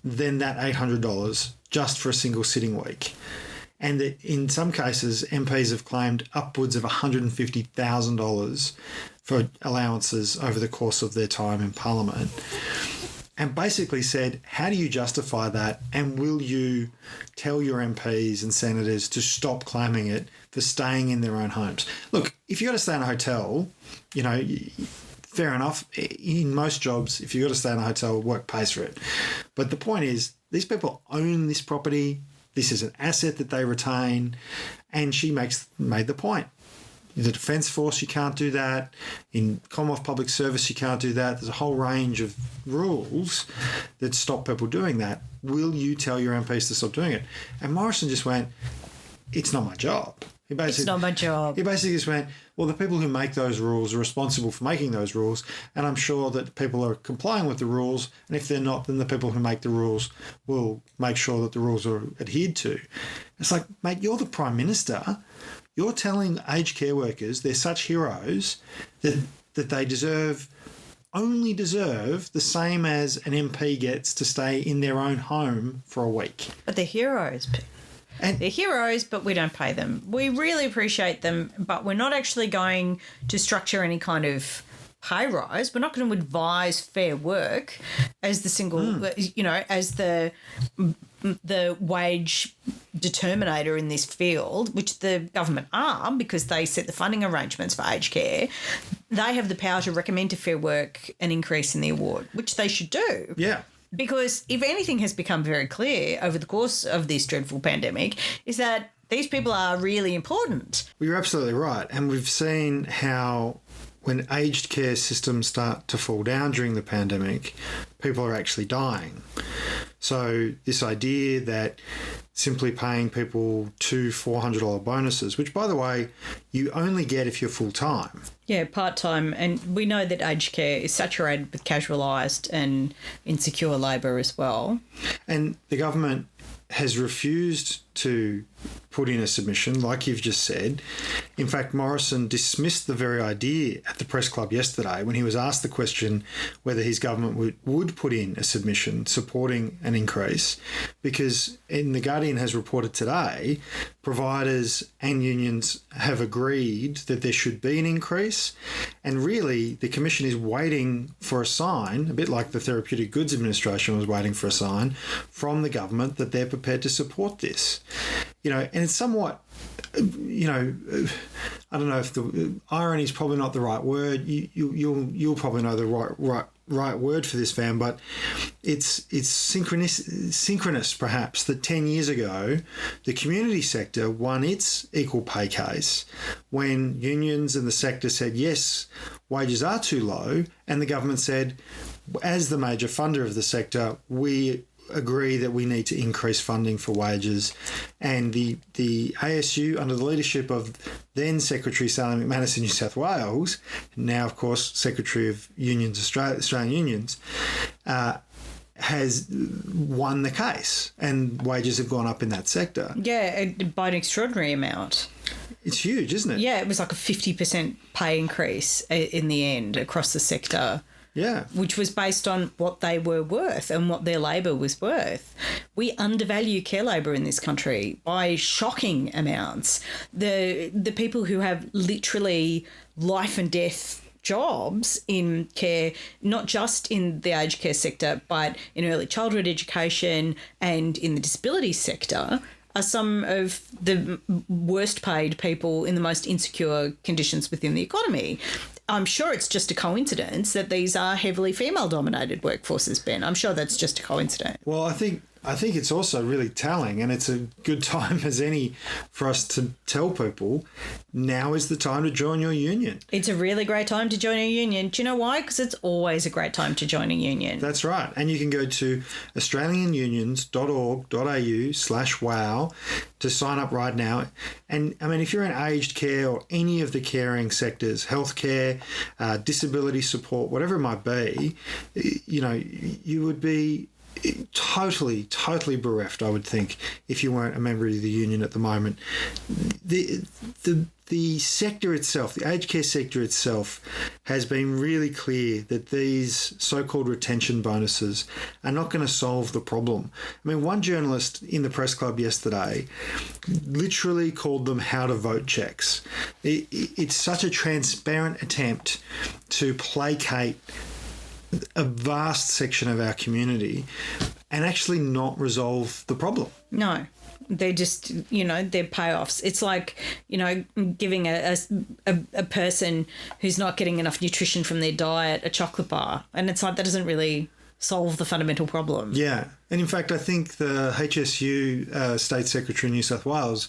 than that $800 just for a single sitting week. And that in some cases, MPs have claimed upwards of $150,000 for allowances over the course of their time in Parliament. And basically said, how do you justify that? And will you tell your MPs and senators to stop claiming it for staying in their own homes? Look, if you've got to stay in a hotel, fair enough. In most jobs, if you've got to stay in a hotel, work pays for it. But the point is, these people own this property. This is an asset that they retain. And she made the point. The Defence Force, you can't do that. In Commonwealth Public Service, you can't do that. There's a whole range of rules that stop people doing that. Will you tell your MPs to stop doing it? And Morrison just went, it's not my job. It's not my job. He basically just went, well, the people who make those rules are responsible for making those rules, and I'm sure that people are complying with the rules, and if they're not, then the people who make the rules will make sure that the rules are adhered to. It's like, mate, you're the Prime Minister. You're telling aged care workers they're such heroes that they only deserve the same as an MP gets to stay in their own home for a week. But they're heroes. They're heroes, but we don't pay them. We really appreciate them, but we're not actually going to structure any kind of pay rise. We're not going to advise fair work as the single, as the wage determinator in this field, which the government are because they set the funding arrangements for aged care. They have the power to recommend to Fair Work an increase in the award, which they should do. Yeah. Because if anything has become very clear over the course of this dreadful pandemic is that these people are really important. Well, you're absolutely right. And we've seen how when aged care systems start to fall down during the pandemic, people are actually dying. So this idea that simply paying people two $400 bonuses, which, by the way, you only get if you're full-time. Yeah, part-time. And we know that aged care is saturated with casualised and insecure labour as well. And the government has refused to put in a submission, like you've just said. In fact, Morrison dismissed the very idea at the press club yesterday when he was asked the question whether his government would put in a submission supporting an increase, because in The Guardian has reported today, providers and unions have agreed that there should be an increase, and really the Commission is waiting for a sign, a bit like the Therapeutic Goods Administration was waiting for a sign from the government that they're prepared to support this. And it's somewhat, I don't know if the irony is probably not the right word. You'll probably know the right word for this, Van, but it's synchronous perhaps that 10 years ago the community sector won its equal pay case when unions and the sector said yes, wages are too low, and the government said, as the major funder of the sector, we agree that we need to increase funding for wages, and the ASU, under the leadership of then Secretary Sally McManus in New South Wales, now of course Secretary of Unions Australian Unions, has won the case, and wages have gone up in that sector. Yeah, by an extraordinary amount. It's huge, isn't it? Yeah, it was like a 50% pay increase in the end across the sector. Yeah. Which was based on what they were worth and what their labour was worth. We undervalue care labour in this country by shocking amounts. The people who have literally life and death jobs in care, not just in the aged care sector, but in early childhood education and in the disability sector, are some of the worst paid people in the most insecure conditions within the economy. I'm sure it's just a coincidence that these are heavily female-dominated workforces, Ben. I'm sure that's just a coincidence. Well, I think it's also really telling, and it's a good time as any for us to tell people now is the time to join your union. It's a really great time to join a union. Do you know why? Because it's always a great time to join a union. That's right. And you can go to australianunions.org.au/wow to sign up right now. And, I mean, if you're in aged care or any of the caring sectors, healthcare, disability support, whatever it might be, you know, you would be totally bereft, I would think, if you weren't a member of the union at the moment. The sector itself, the aged care sector itself, has been really clear that these so-called retention bonuses are not going to solve the problem. I mean, one journalist in the press club yesterday literally called them how to vote checks. It's such a transparent attempt to placate a vast section of our community and actually not resolve the problem. No, they're just, you know, they're payoffs. It's like, you know, giving a person who's not getting enough nutrition from their diet a chocolate bar. And it's like, that doesn't really solve the fundamental problem. Yeah. And in fact, I think the HSU State Secretary in New South Wales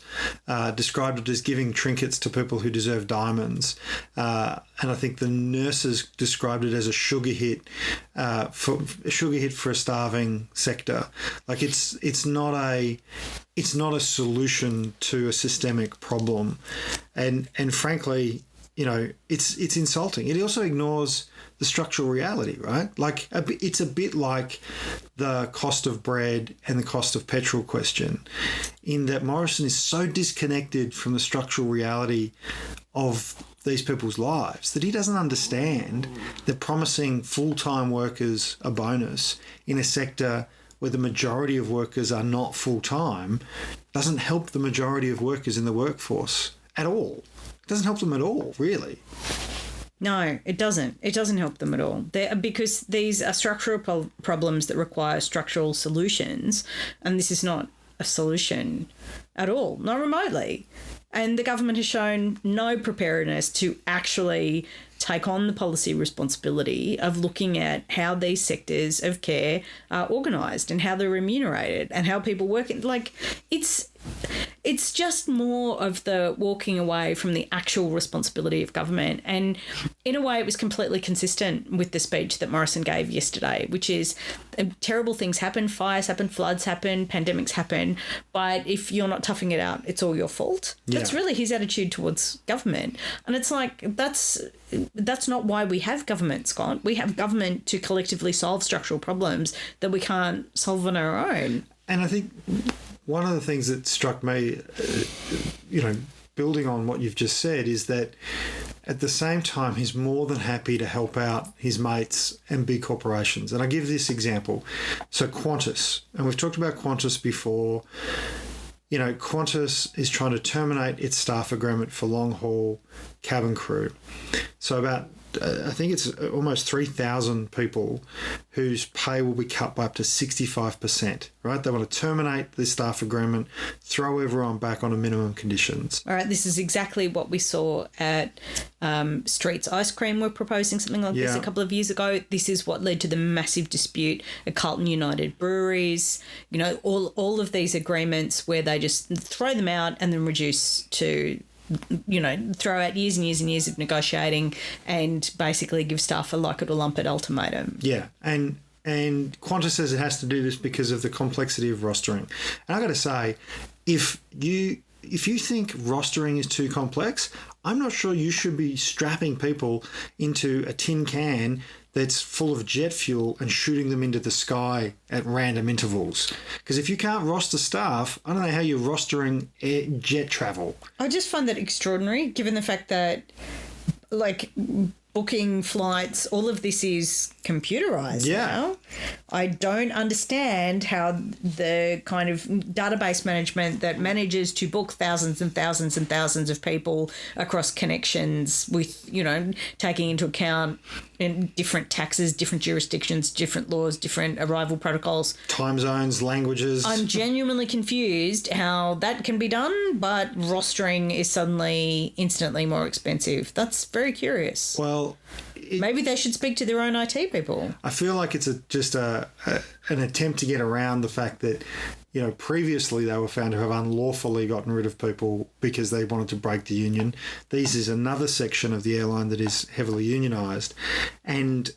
described it as giving trinkets to people who deserve diamonds. And I think the nurses described it as a sugar hit for a starving sector. Like it's not a solution to a systemic problem. And frankly, you know, it's insulting. It also ignores the structural reality, right? Like it's a bit like the cost of bread and the cost of petrol question, in that Morrison is so disconnected from the structural reality of these people's lives that he doesn't understand that promising full-time workers a bonus in a sector where the majority of workers are not full-time doesn't help the majority of workers in the workforce at all. It doesn't help them at all, really. No, it doesn't. It doesn't help them at all. Because these are structural problems that require structural solutions, and this is not a solution at all, not remotely. And the government has shown no preparedness to actually take on the policy responsibility of looking at how these sectors of care are organised and how they're remunerated and how people work. Like, it's just more of the walking away from the actual responsibility of government. And in a way, it was completely consistent with the speech that Morrison gave yesterday, which is terrible things happen, fires happen, floods happen, pandemics happen. But if you're not toughing it out, it's all your fault. Yeah. That's really his attitude towards government. And it's like, that's not why we have government, Scott. We have government to collectively solve structural problems that we can't solve on our own. And I think one of the things that struck me, you know, building on what you've just said, is that at the same time, he's more than happy to help out his mates and big corporations. And I give this example. So Qantas, and we've talked about Qantas before. You know, Qantas is trying to terminate its staff agreement for long-haul cabin crew. So about, I think it's almost 3,000 people whose pay will be cut by up to 65%, right? They want to terminate the staff agreement, throw everyone back on a minimum conditions. All right, this is exactly what we saw at Streets Ice Cream. Were proposing something like this a couple of years ago. This is what led to the massive dispute at Carlton United Breweries. You know, all of these agreements where they just throw them out and then reduce to, you know, throw out years and years and years of negotiating and basically give staff a like it or lump it ultimatum. Yeah, and And Qantas says it has to do this because of the complexity of rostering. And I got to say, if you think rostering is too complex, I'm not sure you should be strapping people into a tin can that's full of jet fuel and shooting them into the sky at random intervals. Because if you can't roster staff, I don't know how you're rostering jet travel. I just find that extraordinary, given the fact that, like, booking flights, all of this is computerized now. I don't understand how the kind of database management that manages to book thousands and thousands and thousands of people across connections with, taking into account in different taxes, different jurisdictions, different laws, different arrival protocols. Time zones, languages. I'm genuinely confused how that can be done, but rostering is suddenly instantly more expensive. That's very curious. Well, maybe they should speak to their own IT people. I feel like it's just an attempt to get around the fact that, previously they were found to have unlawfully gotten rid of people because they wanted to break the union. This is another section of the airline that is heavily unionised. And,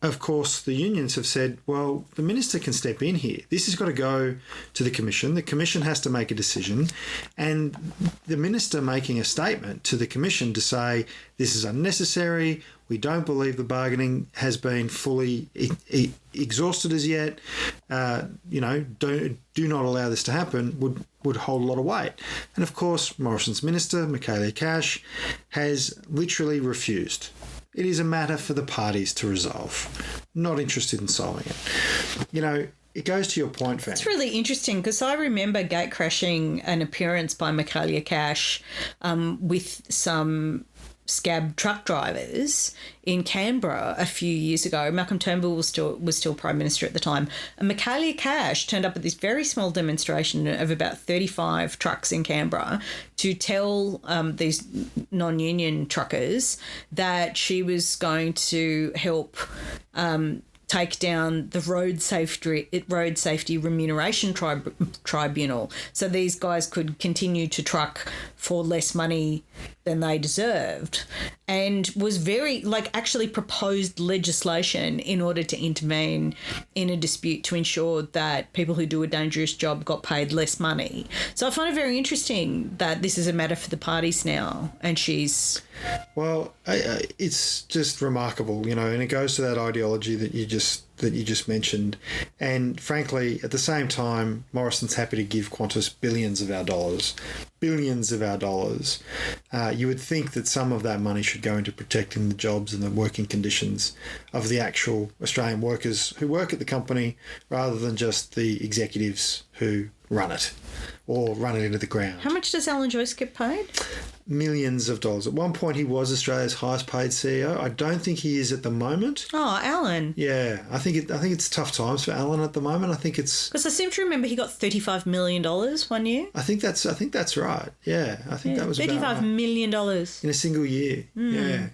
of course, the unions have said, well, the minister can step in here. This has got to go to the commission. The commission has to make a decision. And the minister making a statement to the commission to say, this is unnecessary, we don't believe the bargaining has been fully exhausted as yet, do not allow this to happen, would hold a lot of weight. And, of course, Morrison's minister, Michaelia Cash, has literally refused. It is a matter for the parties to resolve. Not interested in solving it. It goes to your point, Van. It's really interesting because I remember gate crashing an appearance by Michaelia Cash with some scab truck drivers in Canberra a few years ago. Malcolm Turnbull was still Prime Minister at the time. And Michaelia Cash turned up at this very small demonstration of about 35 trucks in Canberra to tell these non-union truckers that she was going to help take down the road safety remuneration tribunal, so these guys could continue to truck for less money than they deserved, and was actually proposed legislation in order to intervene in a dispute to ensure that people who do a dangerous job got paid less money. So I find it very interesting that this is a matter for the parties now, and she's... Well, it's just remarkable, and it goes to that ideology that you just mentioned. And frankly, at the same time, Morrison's happy to give Qantas billions of our dollars. You would think that some of that money should go into protecting the jobs and the working conditions of the actual Australian workers who work at the company, rather than just the executives who run it or run it into the ground. How much does Alan Joyce get paid? Millions of dollars. At one point, he was Australia's highest paid CEO. I don't think he is at the moment. Oh, Alan. Yeah, I think it's tough times for Alan at the moment. I think it's because I seem to remember he got $35 million 1 year. I think that's right. Yeah, I think that was $35 million in a single year. Yeah.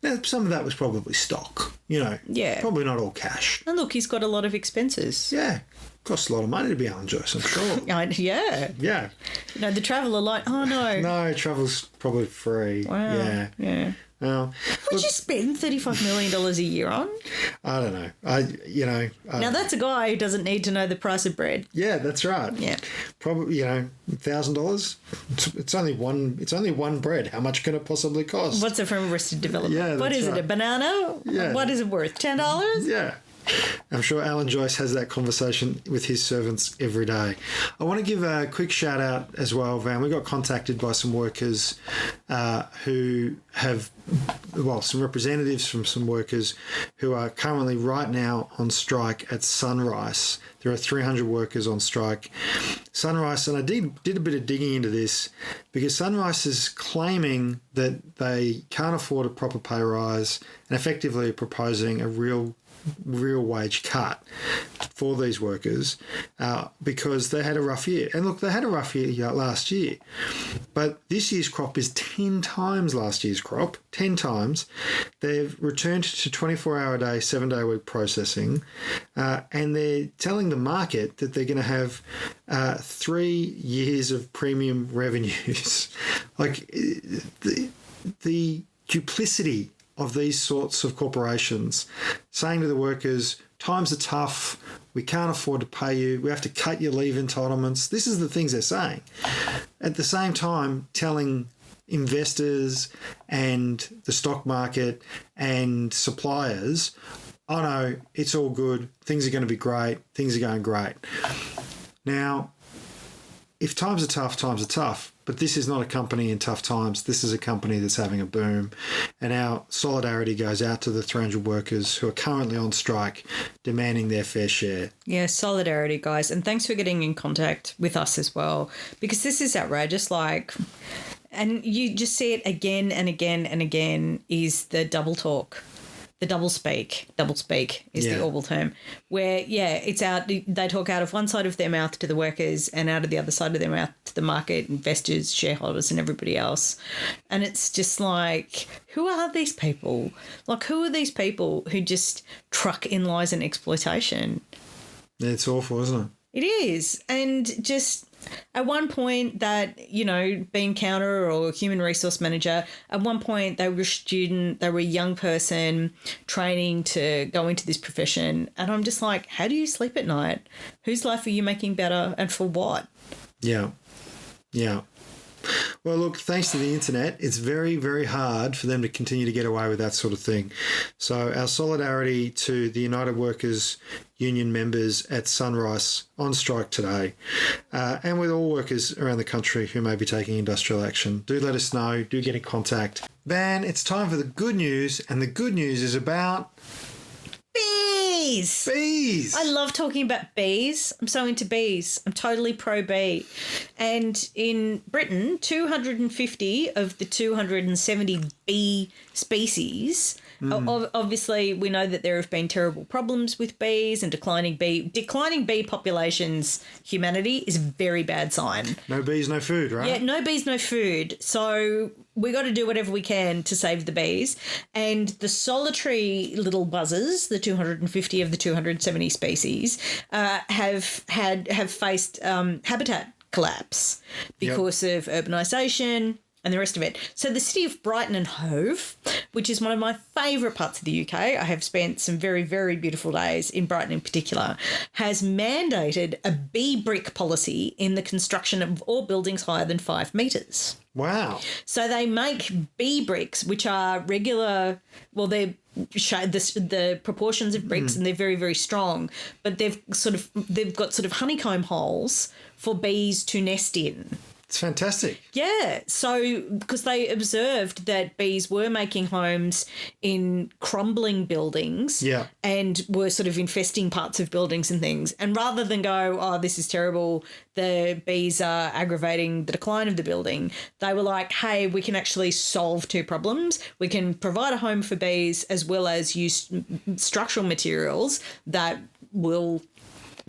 Now, some of that was probably stock. Yeah. Probably not all cash. And look, he's got a lot of expenses. Yeah. Costs a lot of money to be Alan Joyce, I'm sure. Yeah. Yeah. The travel alone. Oh, no. No, travel's probably free. Wow. Yeah. Well, would you spend $35 million a year on? I don't know. Now, that's a guy who doesn't need to know the price of bread. Yeah, that's right. Yeah. Probably, $1,000. It's only one bread. How much can it possibly cost? What's it from Arrested Development? Yeah, what is right. it, a banana? Yeah. What is it worth, $10? Yeah. I'm sure Alan Joyce has that conversation with his servants every day. I want to give a quick shout out as well, Van. We got contacted by some workers who have, some representatives from some workers who are currently right now on strike at Sunrise. There are 300 workers on strike. Sunrise, and I did a bit of digging into this because Sunrise is claiming that they can't afford a proper pay rise and effectively are proposing a real wage cut for these workers because they had a rough year. And look, they had a rough year last year, but this year's crop is 10 times last year's crop, 10 times. They've returned to 24-hour-a-day, 7-day-a-week processing, and they're telling the market that they're going to have 3 years of premium revenues. Like the duplicity of these sorts of corporations saying to the workers, times are tough. We can't afford to pay you. We have to cut your leave entitlements. This is the things they're saying. At the same time, telling investors and the stock market and suppliers, oh no, it's all good. Things are going to be great. Things are going great. Now, if times are tough, times are tough. But this is not a company in tough times. This is a company that's having a boom. And our solidarity goes out to the 300 workers who are currently on strike, demanding their fair share. Yeah, solidarity, guys. And thanks for getting in contact with us as well, because this is outrageous. And you just see it again and again and again, is the double talk. The double speak is the Orwell term, where, it's out, they talk out of one side of their mouth to the workers and out of the other side of their mouth to the market, investors, shareholders and everybody else. And it's just like, who are these people? Who are these people who just truck in lies and exploitation? It's awful, isn't it? It is. And just at one point that, being counter or human resource manager, at one point they were a student, they were a young person training to go into this profession. And I'm just like, how do you sleep at night? Whose life are you making better and for what? Yeah. Yeah. Well, look, thanks to the internet, it's very, very hard for them to continue to get away with that sort of thing. So our solidarity to the United Workers Union members at Sunrise on strike today, and with all workers around the country who may be taking industrial action. Do let us know. Do get in contact. Van, it's time for the good news, and the good news is about... Bees. Bees. I love talking about bees. I'm so into bees. I'm totally pro-bee. And in Britain, 250 of the 270 bee species... Obviously, we know that there have been terrible problems with bees and declining bee populations. Humanity is a very bad sign. No bees, no food, right? Yeah, no bees, no food. So we got to do whatever we can to save the bees. And the solitary little buzzers, the 250 of the 270 species, have faced habitat collapse because of urbanisation and the rest of it. So the city of Brighton and Hove, which is one of my favourite parts of the UK, I have spent some very, very beautiful days in Brighton in particular, has mandated a bee brick policy in the construction of all buildings higher than 5 metres. Wow. So they make bee bricks, which are regular, well, they're the proportions of bricks and they're very, very strong, but they've got sort of honeycomb holes for bees to nest in. It's fantastic. Yeah. So because they observed that bees were making homes in crumbling buildings and were sort of infesting parts of buildings and things. And rather than go, oh, this is terrible, the bees are aggravating the decline of the building, they were like, hey, we can actually solve two problems. We can provide a home for bees as well as use structural materials that will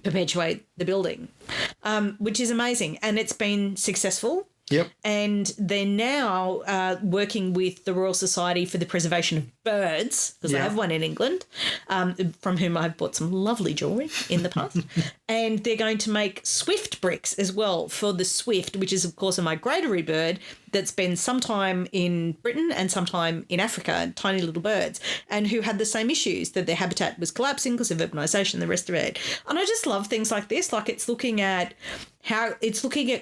perpetuate the building, which is amazing. And it's been successful. Yep. And they're now working with the Royal Society for the Preservation of Birds, because they have one in England, from whom I've bought some lovely jewellery in the past. And they're going to make swift bricks as well for the swift, which is, of course, a migratory bird that spends some time in Britain and some time in Africa, tiny little birds, and who had the same issues, that their habitat was collapsing because of urbanisation and the rest of it. And I just love things like this. Like, it's looking at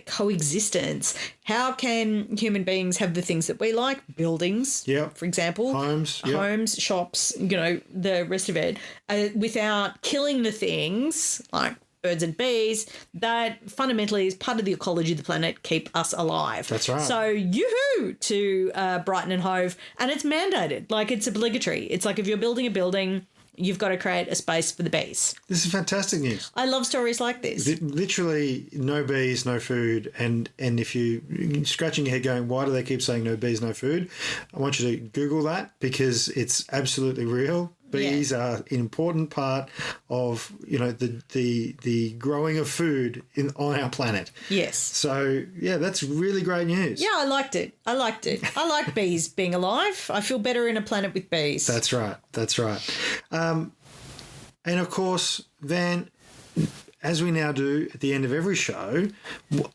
coexistence. How can human beings have the things that we like? Buildings, for example. Homes, shops, the rest of it, without killing the things like birds and bees that fundamentally is part of the ecology of the planet, keep us alive. That's right. So yoo-hoo to Brighton and Hove. And it's mandated. Like, it's obligatory. It's like if you're building a building, you've got to create a space for the bees. This is fantastic news. I love stories like this. Literally, no bees, no food. And if you're scratching your head going, why do they keep saying no bees, no food? I want you to Google that, because it's absolutely real. Bees are an important part of, the growing of food on our planet. Yes. So, that's really great news. Yeah, I liked it. I like bees being alive. I feel better in a planet with bees. That's right. And, of course, Van, as we now do at the end of every show,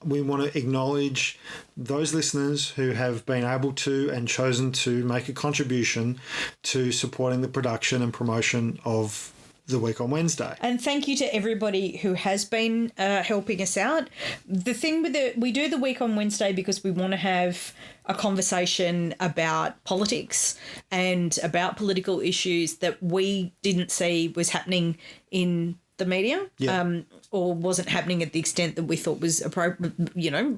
we want to acknowledge those listeners who have been able to and chosen to make a contribution to supporting the production and promotion of the week on Wednesday. And thank you to everybody who has been helping us out. The thing with we do the week on Wednesday because we want to have a conversation about politics and about political issues that we didn't see was happening in the media, or wasn't happening at the extent that we thought was appropriate,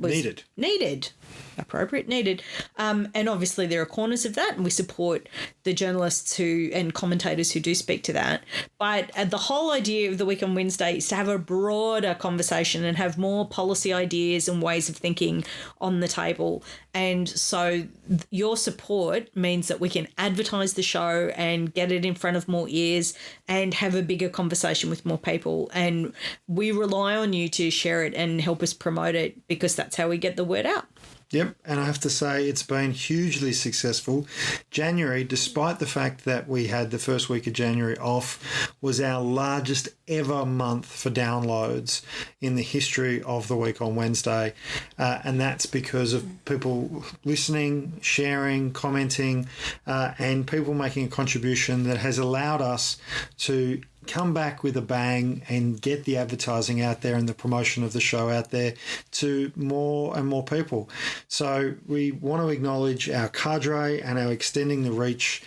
was needed. Appropriate, needed. And obviously there are corners of that, and we support the journalists and commentators who do speak to that. But the whole idea of the week on Wednesday is to have a broader conversation and have more policy ideas and ways of thinking on the table. And so your support means that we can advertise the show and get it in front of more ears and have a bigger conversation with more people. And we rely on you to share it and help us promote it, because that's how we get the word out. Yep, and I have to say it's been hugely successful. January, despite the fact that we had the first week of January off, was our largest ever month for downloads in the history of the week on Wednesday. And that's because of people listening, sharing, commenting, and people making a contribution that has allowed us to come back with a bang and get the advertising out there and the promotion of the show out there to more and more people. So we want to acknowledge our cadre and our Extending the Reach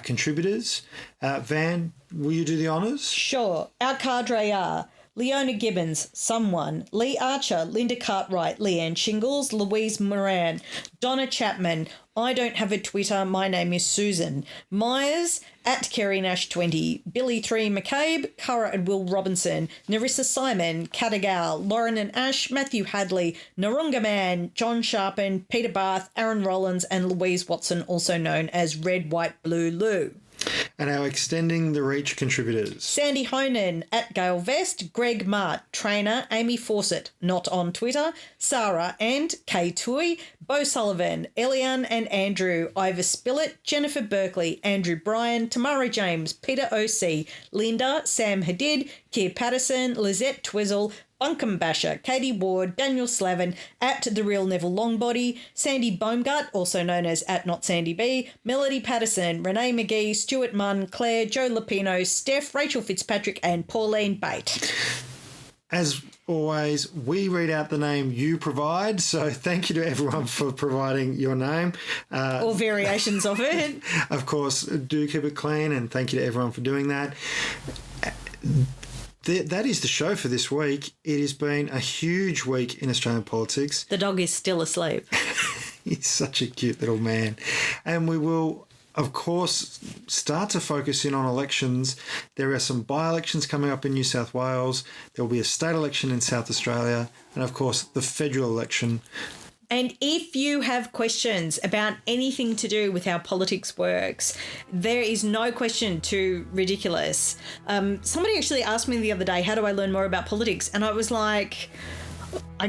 contributors. Van, will you do the honours? Sure. Our cadre are Leona Gibbons, Someone, Lee Archer, Linda Cartwright, Leanne Shingles, Louise Moran, Donna Chapman, I Don't Have a Twitter, My Name is Susan, Myers, at Kerry Nash 20, Billy 3 McCabe, Cara and Will Robinson, Narissa Simon, Catagal, Lauren and Ash, Matthew Hadley, Narunga Man, John Sharpen, Peter Barth, Aaron Rollins and Louise Watson, also known as Red, White, Blue Lou. And our Extending the Reach contributors. Sandy Honan, at Gail Vest, Greg Mart, Trainer, Amy Fawcett, not on Twitter, Sarah and Kay Tui, Bo Sullivan, Elian and Andrew, Ivor Spillett, Jennifer Berkeley, Andrew Bryan, Tamara James, Peter O.C., Linda, Sam Hadid, Keir Patterson, Lizette Twizzle, Bunkum Basher, Katie Ward, Daniel Slavin, at The Real Neville Longbody, Sandy Baumgart, also known as at Not Sandy B, Melody Patterson, Renee McGee, Stuart Munn, Claire, Joe Lapino, Steph, Rachel Fitzpatrick and Pauline Bate. As always, we read out the name you provide, so thank you to everyone for providing your name. Or variations of it. Of course, do keep it clean, and thank you to everyone for doing that. That is the show for this week. It has been a huge week in Australian politics. The dog is still asleep. He's such a cute little man. And we will, of course, start to focus in on elections. There are some by-elections coming up in New South Wales. There will be a state election in South Australia. And, of course, the federal election. And if you have questions about anything to do with how politics works, there is no question too ridiculous. Somebody actually asked me the other day, how do I learn more about politics? And I was like, I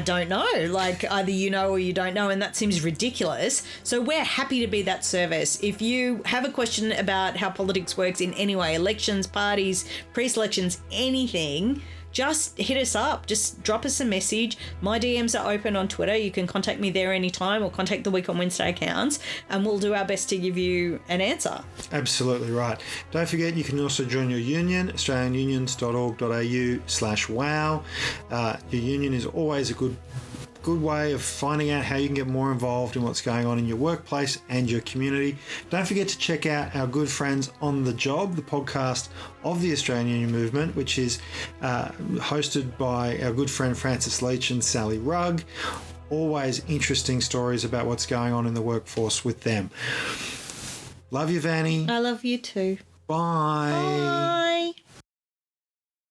don't know. Like, either you know or you don't know, and that seems ridiculous. So we're happy to be that service. If you have a question about how politics works in any way, elections, parties, pre-selections, anything, just hit us up. Just drop us a message. My DMs are open on Twitter. You can contact me there anytime or contact the Week on Wednesday accounts, and we'll do our best to give you an answer. Absolutely right. Don't forget, you can also join your union, australianunions.org.au/wow. Your union is always a good way of finding out how you can get more involved in what's going on in your workplace and your community. Don't forget to check out our good friends On the Job, the podcast of the Australian Union Movement, which is hosted by our good friend Francis Leach and Sally Rugg. Always interesting stories about what's going on in the workforce with them. Love you, Vanny. I love you too. Bye. Bye.